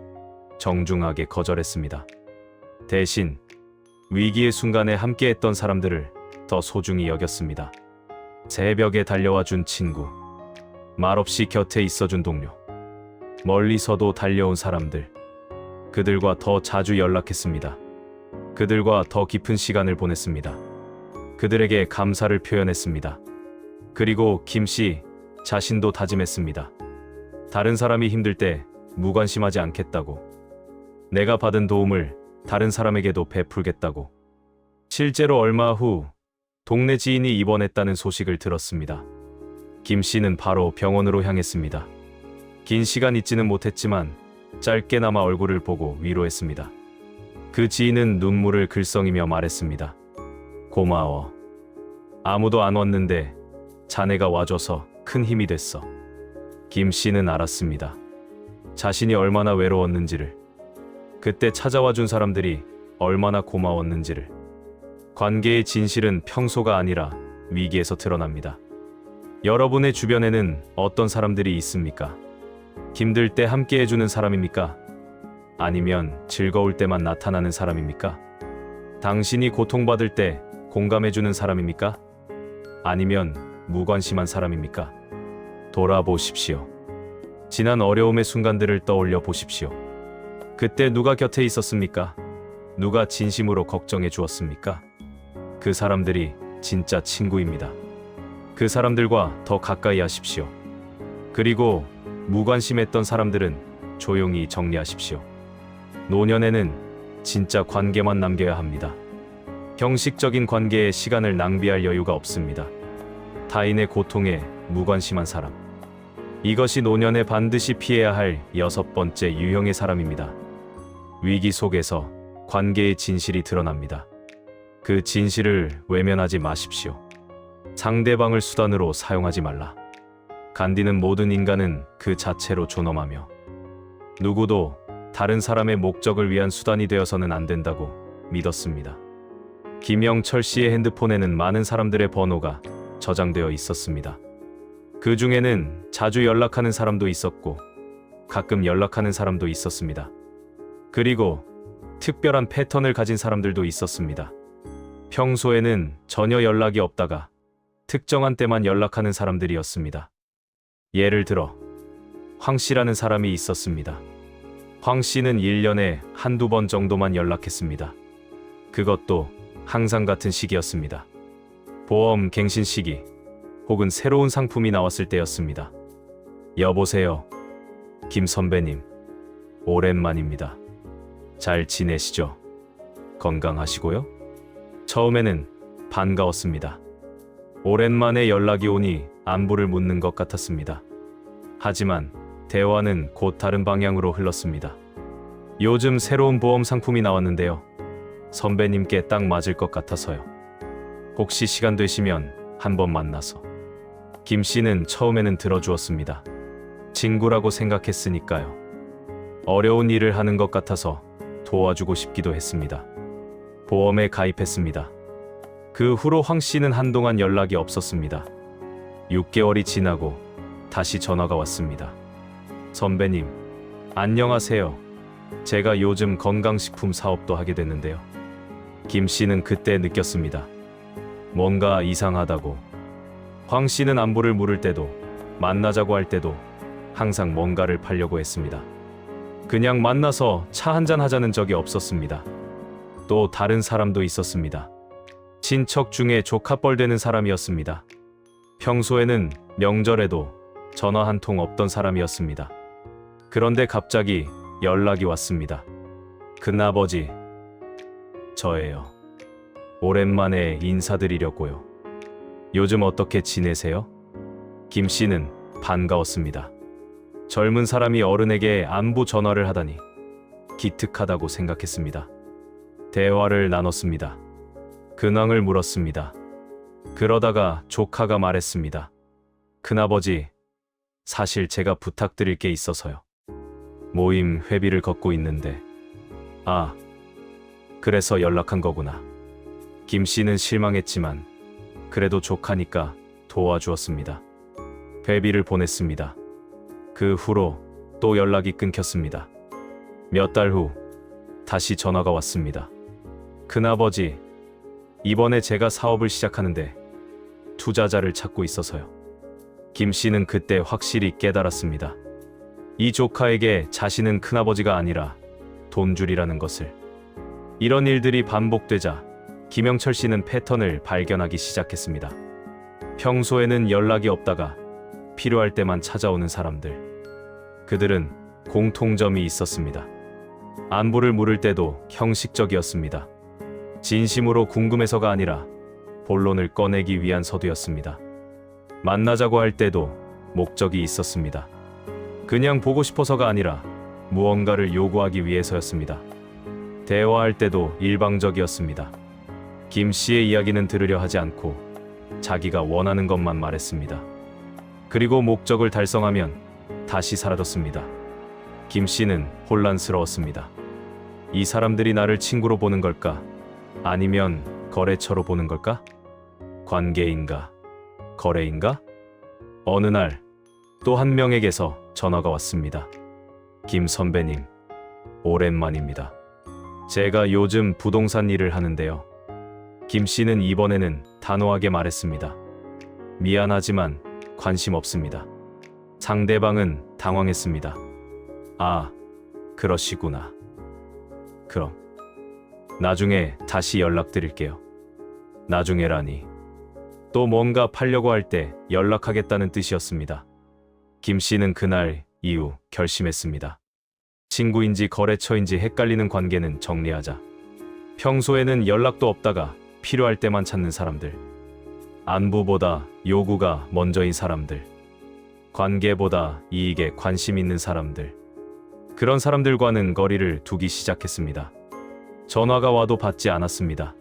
정중하게 거절했습니다. 대신 위기의 순간에 함께했던 사람들을 더 소중히 여겼습니다. 새벽에 달려와 준 친구, 말없이 곁에 있어준 동료, 멀리서도 달려온 사람들. 그들과 더 자주 연락했습니다. 그들과 더 깊은 시간을 보냈습니다. 그들에게 감사를 표현했습니다. 그리고 김 씨 자신도 다짐했습니다. 다른 사람이 힘들 때 무관심하지 않겠다고. 내가 받은 도움을 다른 사람에게도 베풀겠다고. 실제로 얼마 후 동네 지인이 입원했다는 소식을 들었습니다. 김 씨는 바로 병원으로 향했습니다. 긴 시간 있지는 못했지만 짧게나마 얼굴을 보고 위로했습니다. 그 지인은 눈물을 글썽이며 말했습니다. 고마워. 아무도 안 왔는데 자네가 와줘서 큰 힘이 됐어. 김 씨는 알았습니다. 자신이 얼마나 외로웠는지를, 그때 찾아와 준 사람들이 얼마나 고마웠는지를. 관계의 진실은 평소가 아니라 위기에서 드러납니다. 여러분의 주변에는 어떤 사람들이 있습니까? 힘들 때 함께 해주는 사람입니까? 아니면 즐거울 때만 나타나는 사람입니까? 당신이 고통받을 때 공감해주는 사람입니까? 아니면 무관심한 사람입니까? 돌아보십시오. 지난 어려움의 순간들을 떠올려 보십시오. 그때 누가 곁에 있었습니까? 누가 진심으로 걱정해 주었습니까? 그 사람들이 진짜 친구입니다. 그 사람들과 더 가까이 하십시오. 그리고 무관심했던 사람들은 조용히 정리하십시오. 노년에는 진짜 관계만 남겨야 합니다. 형식적인 관계에 시간을 낭비할 여유가 없습니다. 타인의 고통에 무관심한 사람. 이것이 노년에 반드시 피해야 할 6번째 유형의 사람입니다. 위기 속에서 관계의 진실이 드러납니다. 그 진실을 외면하지 마십시오. 상대방을 수단으로 사용하지 말라. 간디는 모든 인간은 그 자체로 존엄하며 누구도 다른 사람의 목적을 위한 수단이 되어서는 안 된다고 믿었습니다. 김영철 씨의 핸드폰에는 많은 사람들의 번호가 저장되어 있었습니다. 그 중에는 자주 연락하는 사람도 있었고 가끔 연락하는 사람도 있었습니다. 그리고 특별한 패턴을 가진 사람들도 있었습니다. 평소에는 전혀 연락이 없다가 특정한 때만 연락하는 사람들이었습니다. 예를 들어 황 씨라는 사람이 있었습니다. 황 씨는 1년에 한두 번 정도만 연락했습니다. 그것도 항상 같은 시기였습니다. 보험 갱신 시기 혹은 새로운 상품이 나왔을 때였습니다. 여보세요. 김 선배님. 오랜만입니다. 잘 지내시죠? 건강하시고요? 처음에는 반가웠습니다. 오랜만에 연락이 오니 안부를 묻는 것 같았습니다. 하지만 대화는 곧 다른 방향으로 흘렀습니다. 요즘 새로운 보험 상품이 나왔는데요. 선배님께 딱 맞을 것 같아서요. 혹시 시간 되시면 한번 만나서. 김 씨는 처음에는 들어주었습니다. 친구라고 생각했으니까요. 어려운 일을 하는 것 같아서 도와주고 싶기도 했습니다. 보험에 가입했습니다. 그 후로 황 씨는 한동안 연락이 없었습니다. 6개월이 지나고 다시 전화가 왔습니다. 선배님, 안녕하세요. 제가 요즘 건강식품 사업도 하게 됐는데요. 김 씨는 그때 느꼈습니다. 뭔가 이상하다고. 황 씨는 안부를 물을 때도 만나자고 할 때도 항상 뭔가를 팔려고 했습니다. 그냥 만나서 차 한잔 하자는 적이 없었습니다. 또 다른 사람도 있었습니다. 친척 중에 조카뻘 되는 사람이었습니다. 평소에는 명절에도 전화 한 통 없던 사람이었습니다. 그런데 갑자기 연락이 왔습니다. 큰아버지, 저예요. 오랜만에 인사드리려고요. 요즘 어떻게 지내세요? 김 씨는 반가웠습니다. 젊은 사람이 어른에게 안부 전화를 하다니 기특하다고 생각했습니다. 대화를 나눴습니다. 근황을 물었습니다. 그러다가 조카가 말했습니다. 큰아버지, 사실 제가 부탁드릴 게 있어서요. 모임 회비를 걷고 있는데. 아, 그래서 연락한 거구나. 김 씨는 실망했지만 그래도 조카니까 도와주었습니다. 회비를 보냈습니다. 그 후로 또 연락이 끊겼습니다. 몇 달 후 다시 전화가 왔습니다. 큰아버지, 이번에 제가 사업을 시작하는데 투자자를 찾고 있어서요. 김 씨는 그때 확실히 깨달았습니다. 이 조카에게 자신은 큰아버지가 아니라 돈줄이라는 것을. 이런 일들이 반복되자 김영철 씨는 패턴을 발견하기 시작했습니다. 평소에는 연락이 없다가 필요할 때만 찾아오는 사람들. 그들은 공통점이 있었습니다. 안부를 물을 때도 형식적이었습니다. 진심으로 궁금해서가 아니라 본론을 꺼내기 위한 서두였습니다. 만나자고 할 때도 목적이 있었습니다. 그냥 보고 싶어서가 아니라 무언가를 요구하기 위해서였습니다. 대화할 때도 일방적이었습니다. 김 씨의 이야기는 들으려 하지 않고 자기가 원하는 것만 말했습니다. 그리고 목적을 달성하면 다시 사라졌습니다. 김 씨는 혼란스러웠습니다. 이 사람들이 나를 친구로 보는 걸까? 아니면 거래처로 보는 걸까? 관계인가? 거래인가? 어느 날 또 한 명에게서 전화가 왔습니다. 김 선배님, 오랜만입니다. 제가 요즘 부동산 일을 하는데요. 김 씨는 이번에는 단호하게 말했습니다. 미안하지만 관심 없습니다. 상대방은 당황했습니다. 아, 그러시구나. 그럼 나중에 다시 연락드릴게요. 나중에라니. 또 뭔가 팔려고 할 때 연락하겠다는 뜻이었습니다. 김 씨는 그날 이후 결심했습니다. 친구인지 거래처인지 헷갈리는 관계는 정리하자. 평소에는 연락도 없다가 필요할 때만 찾는 사람들. 안부보다 요구가 먼저인 사람들. 관계보다 이익에 관심 있는 사람들. 그런 사람들과는 거리를 두기 시작했습니다. 전화가 와도 받지 않았습니다.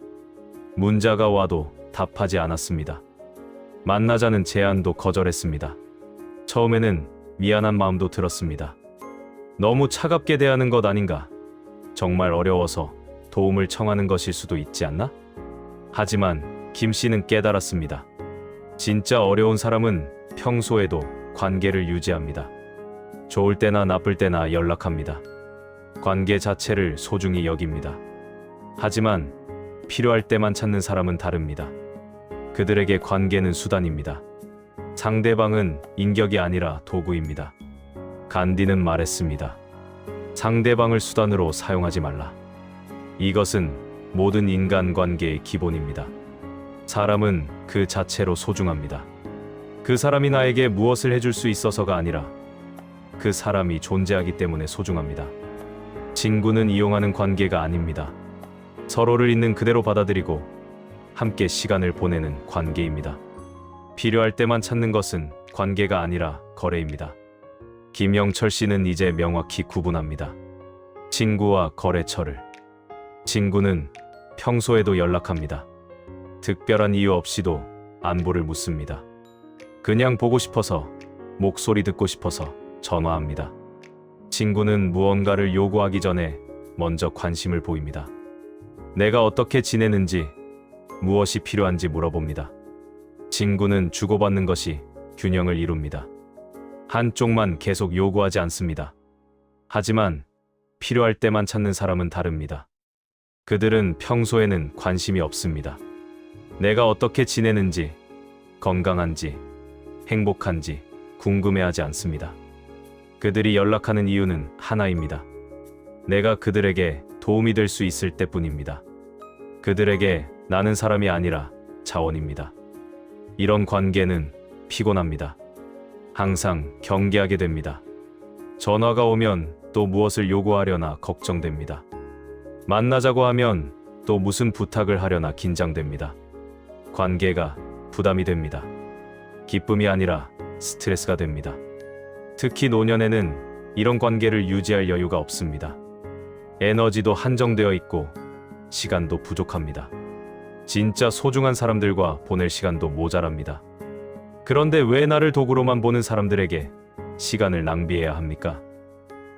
문자가 와도 답하지 않았습니다. 만나자는 제안도 거절했습니다. 처음에는 미안한 마음도 들었습니다. 너무 차갑게 대하는 것 아닌가? 정말 어려워서 도움을 청하는 것일 수도 있지 않나? 하지만 김 씨는 깨달았습니다. 진짜 어려운 사람은 평소에도 관계를 유지합니다. 좋을 때나 나쁠 때나 연락합니다. 관계 자체를 소중히 여깁니다. 하지만 필요할 때만 찾는 사람은 다릅니다. 그들에게 관계는 수단입니다. 상대방은 인격이 아니라 도구입니다. 간디는 말했습니다. 상대방을 수단으로 사용하지 말라. 이것은 모든 인간관계의 기본입니다. 사람은 그 자체로 소중합니다. 그 사람이 나에게 무엇을 해줄 수 있어서가 아니라 그 사람이 존재하기 때문에 소중합니다. 친구는 이용하는 관계가 아닙니다. 서로를 있는 그대로 받아들이고 함께 시간을 보내는 관계입니다. 필요할 때만 찾는 것은 관계가 아니라 거래입니다. 김영철 씨는 이제 명확히 구분합니다. 친구와 거래처를. 친구는 평소에도 연락합니다. 특별한 이유 없이도 안부를 묻습니다. 그냥 보고 싶어서, 목소리 듣고 싶어서 전화합니다. 친구는 무언가를 요구하기 전에 먼저 관심을 보입니다. 내가 어떻게 지내는지, 무엇이 필요한지 물어봅니다. 친구는 주고받는 것이 균형을 이룹니다. 한쪽만 계속 요구하지 않습니다. 하지만 필요할 때만 찾는 사람은 다릅니다. 그들은 평소에는 관심이 없습니다. 내가 어떻게 지내는지, 건강한지, 행복한지 궁금해하지 않습니다. 그들이 연락하는 이유는 하나입니다. 내가 그들에게 도움이 될 수 있을 때뿐입니다. 그들에게 나는 사람이 아니라 자원입니다. 이런 관계는 피곤합니다. 항상 경계하게 됩니다. 전화가 오면 또 무엇을 요구하려나 걱정됩니다. 만나자고 하면 또 무슨 부탁을 하려나 긴장됩니다. 관계가 부담이 됩니다. 기쁨이 아니라 스트레스가 됩니다. 특히 노년에는 이런 관계를 유지할 여유가 없습니다. 에너지도 한정되어 있고 시간도 부족합니다. 진짜 소중한 사람들과 보낼 시간도 모자랍니다. 그런데 왜 나를 도구로만 보는 사람들에게 시간을 낭비해야 합니까?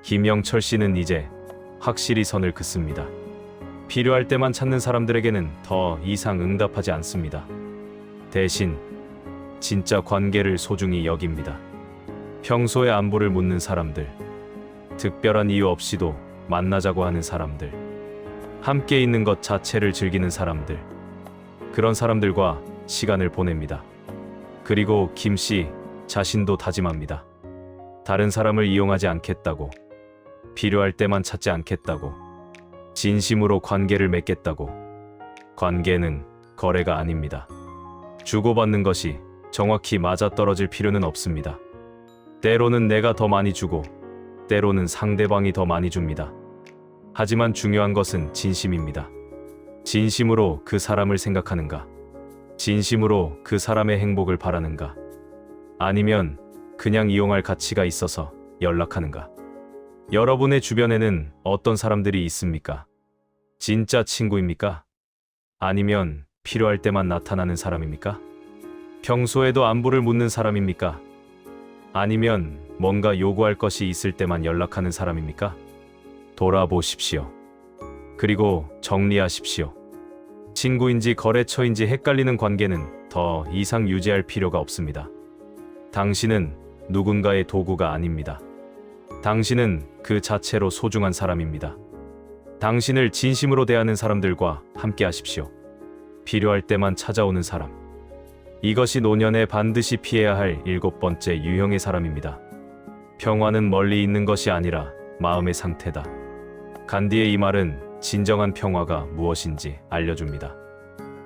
김영철 씨는 이제 확실히 선을 긋습니다. 필요할 때만 찾는 사람들에게는 더 이상 응답하지 않습니다. 대신 진짜 관계를 소중히 여깁니다. 평소에 안부를 묻는 사람들, 특별한 이유 없이도 만나자고 하는 사람들, 함께 있는 것 자체를 즐기는 사람들, 그런 사람들과 시간을 보냅니다. 그리고 김 씨 자신도 다짐합니다. 다른 사람을 이용하지 않겠다고, 필요할 때만 찾지 않겠다고, 진심으로 관계를 맺겠다고. 관계는 거래가 아닙니다. 주고받는 것이 정확히 맞아떨어질 필요는 없습니다. 때로는 내가 더 많이 주고, 때로는 상대방이 더 많이 줍니다. 하지만 중요한 것은 진심입니다. 진심으로 그 사람을 생각하는가? 진심으로 그 사람의 행복을 바라는가? 아니면 그냥 이용할 가치가 있어서 연락하는가? 여러분의 주변에는 어떤 사람들이 있습니까? 진짜 친구입니까? 아니면 필요할 때만 나타나는 사람입니까? 평소에도 안부를 묻는 사람입니까? 아니면 뭔가 요구할 것이 있을 때만 연락하는 사람입니까? 돌아보십시오. 그리고 정리하십시오. 친구인지 거래처인지 헷갈리는 관계는 더 이상 유지할 필요가 없습니다. 당신은 누군가의 도구가 아닙니다. 당신은 그 자체로 소중한 사람입니다. 당신을 진심으로 대하는 사람들과 함께 하십시오. 필요할 때만 찾아오는 사람. 이것이 노년에 반드시 피해야 할 7번째 유형의 사람입니다. 평화는 멀리 있는 것이 아니라 마음의 상태다. 간디의 이 말은 진정한 평화가 무엇인지 알려줍니다.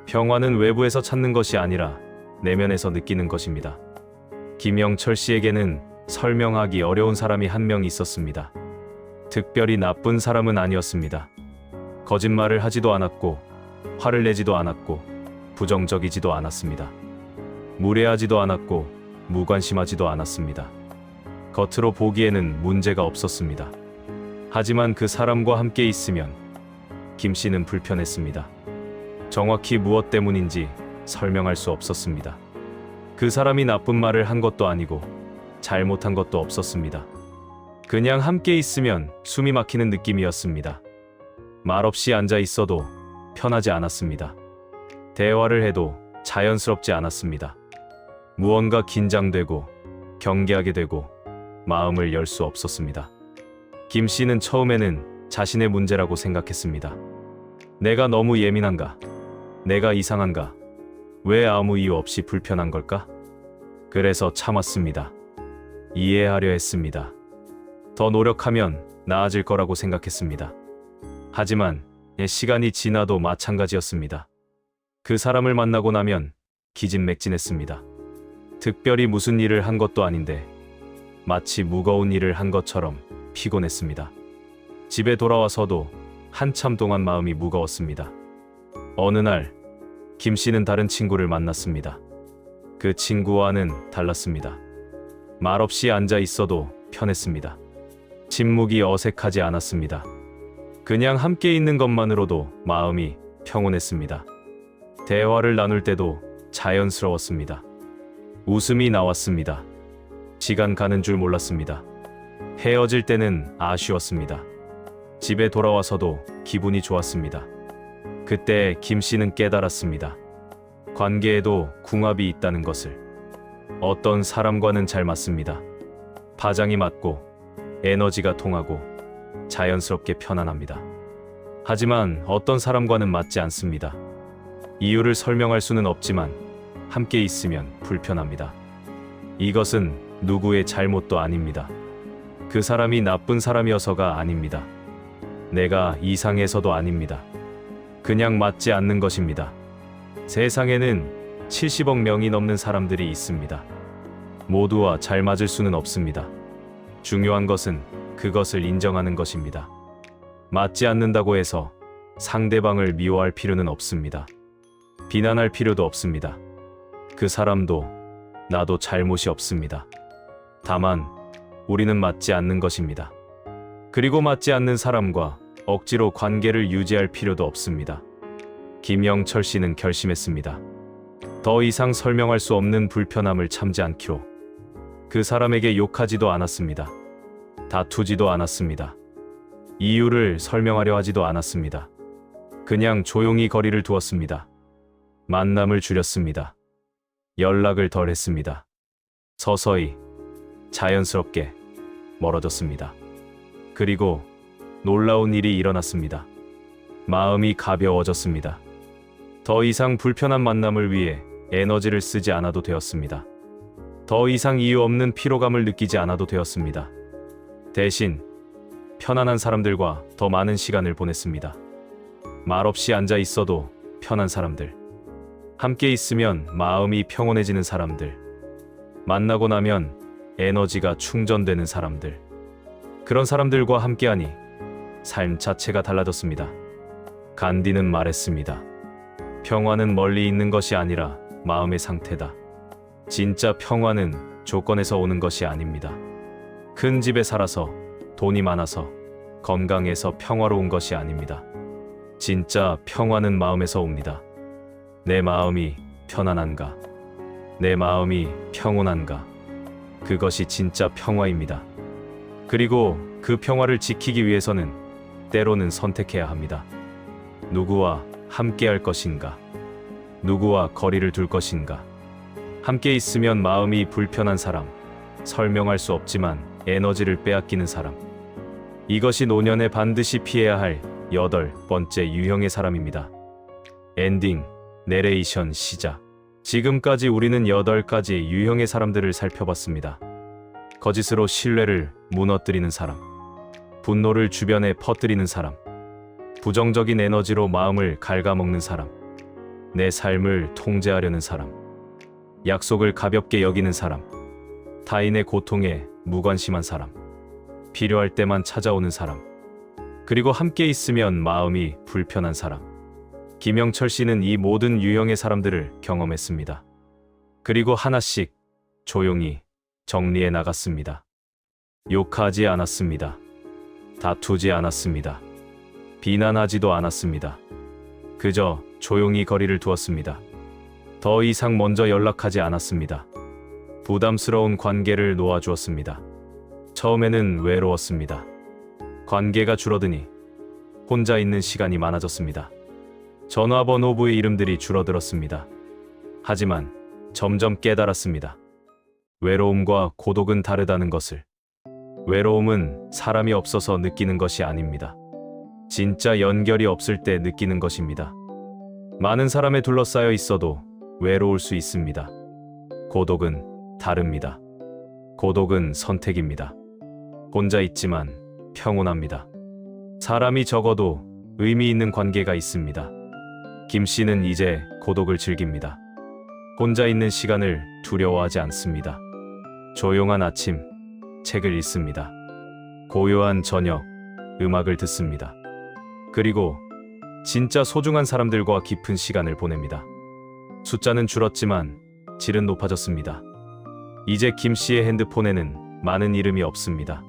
평화는 외부에서 찾는 것이 아니라 내면에서 느끼는 것입니다. 김영철 씨에게는 설명하기 어려운 사람이 한 명 있었습니다. 특별히 나쁜 사람은 아니었습니다. 거짓말을 하지도 않았고, 화를 내지도 않았고, 부정적이지도 않았습니다. 무례하지도 않았고, 무관심하지도 않았습니다. 겉으로 보기에는 문제가 없었습니다. 하지만 그 사람과 함께 있으면 김 씨는 불편했습니다. 정확히 무엇 때문인지 설명할 수 없었습니다. 그 사람이 나쁜 말을 한 것도 아니고 잘못한 것도 없었습니다. 그냥 함께 있으면 숨이 막히는 느낌이었습니다. 말없이 앉아 있어도 편하지 않았습니다. 대화를 해도 자연스럽지 않았습니다. 무언가 긴장되고 경계하게 되고 마음을 열 수 없었습니다. 김 씨는 처음에는 자신의 문제라고 생각했습니다. 내가 너무 예민한가? 내가 이상한가? 왜 아무 이유 없이 불편한 걸까? 그래서 참았습니다. 이해하려 했습니다. 더 노력하면 나아질 거라고 생각했습니다. 하지만 시간이 지나도 마찬가지였습니다. 그 사람을 만나고 나면 기진맥진했습니다. 특별히 무슨 일을 한 것도 아닌데 마치 무거운 일을 한 것처럼 피곤했습니다. 집에 돌아와서도 한참 동안 마음이 무거웠습니다. 어느 날 김 씨는 다른 친구를 만났습니다. 그 친구와는 달랐습니다. 말없이 앉아 있어도 편했습니다. 침묵이 어색하지 않았습니다. 그냥 함께 있는 것만으로도 마음이 평온했습니다. 대화를 나눌 때도 자연스러웠습니다. 웃음이 나왔습니다. 시간 가는 줄 몰랐습니다. 헤어질 때는 아쉬웠습니다. 집에 돌아와서도 기분이 좋았습니다. 그때 김 씨는 깨달았습니다. 관계에도 궁합이 있다는 것을. 어떤 사람과는 잘 맞습니다. 파장이 맞고 에너지가 통하고 자연스럽게 편안합니다. 하지만 어떤 사람과는 맞지 않습니다. 이유를 설명할 수는 없지만 함께 있으면 불편합니다. 이것은 누구의 잘못도 아닙니다. 그 사람이 나쁜 사람이어서가 아닙니다. 내가 이상해서도 아닙니다. 그냥 맞지 않는 것입니다. 세상에는 70억 명이 넘는 사람들이 있습니다. 모두와 잘 맞을 수는 없습니다. 중요한 것은 그것을 인정하는 것입니다. 맞지 않는다고 해서 상대방을 미워할 필요는 없습니다. 비난할 필요도 없습니다. 그 사람도 나도 잘못이 없습니다. 다만 우리는 맞지 않는 것입니다. 그리고 맞지 않는 사람과 억지로 관계를 유지할 필요도 없습니다. 김영철 씨는 결심했습니다. 더 이상 설명할 수 없는 불편함을 참지 않기로. 그 사람에게 욕하지도 않았습니다. 다투지도 않았습니다. 이유를 설명하려 하지도 않았습니다. 그냥 조용히 거리를 두었습니다. 만남을 줄였습니다. 연락을 덜 했습니다. 서서히 자연스럽게 멀어졌습니다. 그리고 놀라운 일이 일어났습니다. 마음이 가벼워졌습니다. 더 이상 불편한 만남을 위해 에너지를 쓰지 않아도 되었습니다. 더 이상 이유 없는 피로감을 느끼지 않아도 되었습니다. 대신 편안한 사람들과 더 많은 시간을 보냈습니다. 말없이 앉아 있어도 편한 사람들, 함께 있으면 마음이 평온해지는 사람들, 만나고 나면 에너지가 충전되는 사람들, 그런 사람들과 함께하니 삶 자체가 달라졌습니다. 간디는 말했습니다. 평화는 멀리 있는 것이 아니라 마음의 상태다. 진짜 평화는 조건에서 오는 것이 아닙니다. 큰 집에 살아서, 돈이 많아서, 건강해서 평화로운 것이 아닙니다. 진짜 평화는 마음에서 옵니다. 내 마음이 편안한가? 내 마음이 평온한가? 그것이 진짜 평화입니다. 그리고 그 평화를 지키기 위해서는 때로는 선택해야 합니다. 누구와 함께 할 것인가? 누구와 거리를 둘 것인가? 함께 있으면 마음이 불편한 사람, 설명할 수 없지만 에너지를 빼앗기는 사람. 이것이 노년에 반드시 피해야 할 8번째 유형의 사람입니다. 엔딩, 내레이션 시작. 지금까지 우리는 8가지 유형의 사람들을 살펴봤습니다. 거짓으로 신뢰를 무너뜨리는 사람, 분노를 주변에 퍼뜨리는 사람, 부정적인 에너지로 마음을 갉아먹는 사람, 내 삶을 통제하려는 사람, 약속을 가볍게 여기는 사람, 타인의 고통에 무관심한 사람. 필요할 때만 찾아오는 사람, 그리고 함께 있으면 마음이 불편한 사람. 김영철 씨는 이 모든 유형의 사람들을 경험했습니다. 그리고 하나씩 조용히 정리해 나갔습니다. 욕하지 않았습니다. 다투지 않았습니다. 비난하지도 않았습니다. 그저 조용히 거리를 두었습니다. 더 이상 먼저 연락하지 않았습니다. 부담스러운 관계를 놓아주었습니다. 처음에는 외로웠습니다. 관계가 줄어드니 혼자 있는 시간이 많아졌습니다. 전화번호부의 이름들이 줄어들었습니다. 하지만 점점 깨달았습니다. 외로움과 고독은 다르다는 것을. 외로움은 사람이 없어서 느끼는 것이 아닙니다. 진짜 연결이 없을 때 느끼는 것입니다. 많은 사람에 둘러싸여 있어도 외로울 수 있습니다. 고독은 다릅니다. 고독은 선택입니다. 혼자 있지만 평온합니다. 사람이 적어도 의미 있는 관계가 있습니다. 김 씨는 이제 고독을 즐깁니다. 혼자 있는 시간을 두려워하지 않습니다. 조용한 아침, 책을 읽습니다. 고요한 저녁, 음악을 듣습니다. 그리고 진짜 소중한 사람들과 깊은 시간을 보냅니다. 숫자는 줄었지만 질은 높아졌습니다. 이제 김 씨의 핸드폰에는 많은 이름이 없습니다.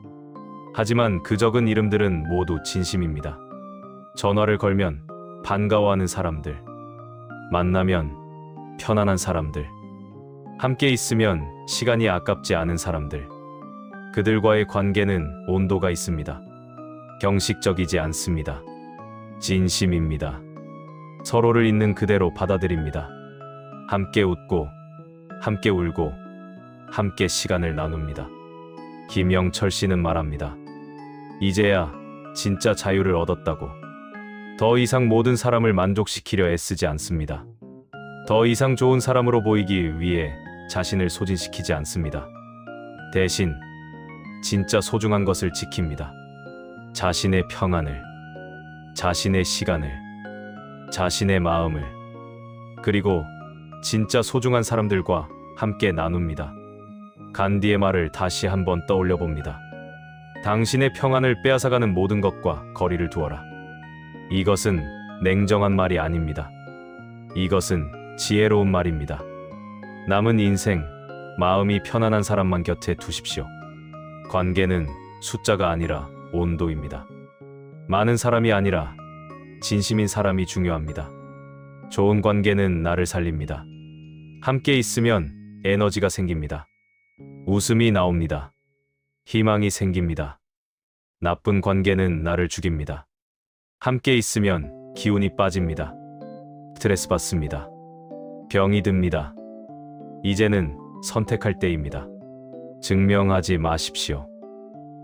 하지만 그 적은 이름들은 모두 진심입니다. 전화를 걸면 반가워하는 사람들, 만나면 편안한 사람들, 함께 있으면 시간이 아깝지 않은 사람들. 그들과의 관계는 온도가 있습니다. 경식적이지 않습니다. 진심입니다. 서로를 있는 그대로 받아들입니다. 함께 웃고, 함께 울고, 함께 시간을 나눕니다. 김영철 씨는 말합니다. 이제야 진짜 자유를 얻었다고. 더 이상 모든 사람을 만족시키려 애쓰지 않습니다. 더 이상 좋은 사람으로 보이기 위해 자신을 소진시키지 않습니다. 대신 진짜 소중한 것을 지킵니다. 자신의 평안을, 자신의 시간을, 자신의 마음을, 그리고 진짜 소중한 사람들과 함께 나눕니다. 간디의 말을 다시 한번 떠올려 봅니다. 당신의 평안을 빼앗아가는 모든 것과 거리를 두어라. 이것은 냉정한 말이 아닙니다. 이것은 지혜로운 말입니다. 남은 인생, 마음이 편안한 사람만 곁에 두십시오. 관계는 숫자가 아니라 온도입니다. 많은 사람이 아니라 진심인 사람이 중요합니다. 좋은 관계는 나를 살립니다. 함께 있으면 에너지가 생깁니다. 웃음이 나옵니다. 희망이 생깁니다. 나쁜 관계는 나를 죽입니다. 함께 있으면 기운이 빠집니다. 스트레스 받습니다. 병이 듭니다. 이제는 선택할 때입니다. 증명하지 마십시오.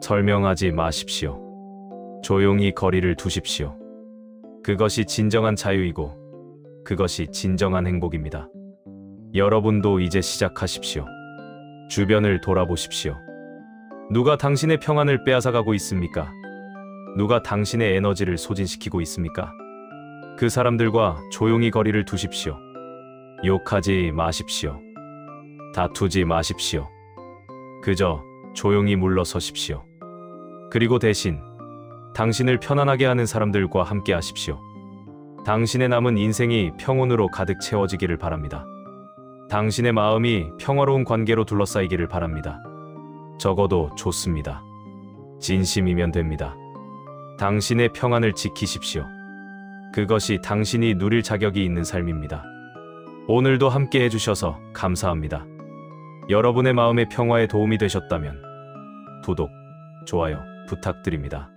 설명하지 마십시오. 조용히 거리를 두십시오. 그것이 진정한 자유이고 그것이 진정한 행복입니다. 여러분도 이제 시작하십시오. 주변을 돌아보십시오. 누가 당신의 평안을 빼앗아가고 있습니까? 누가 당신의 에너지를 소진시키고 있습니까? 그 사람들과 조용히 거리를 두십시오. 욕하지 마십시오. 다투지 마십시오. 그저 조용히 물러서십시오. 그리고 대신 당신을 편안하게 하는 사람들과 함께 하십시오. 당신의 남은 인생이 평온으로 가득 채워지기를 바랍니다. 당신의 마음이 평화로운 관계로 둘러싸이기를 바랍니다. 적어도 좋습니다. 진심이면 됩니다. 당신의 평안을 지키십시오. 그것이 당신이 누릴 자격이 있는 삶입니다. 오늘도 함께 해주셔서 감사합니다. 여러분의 마음의 평화에 도움이 되셨다면 구독, 좋아요 부탁드립니다.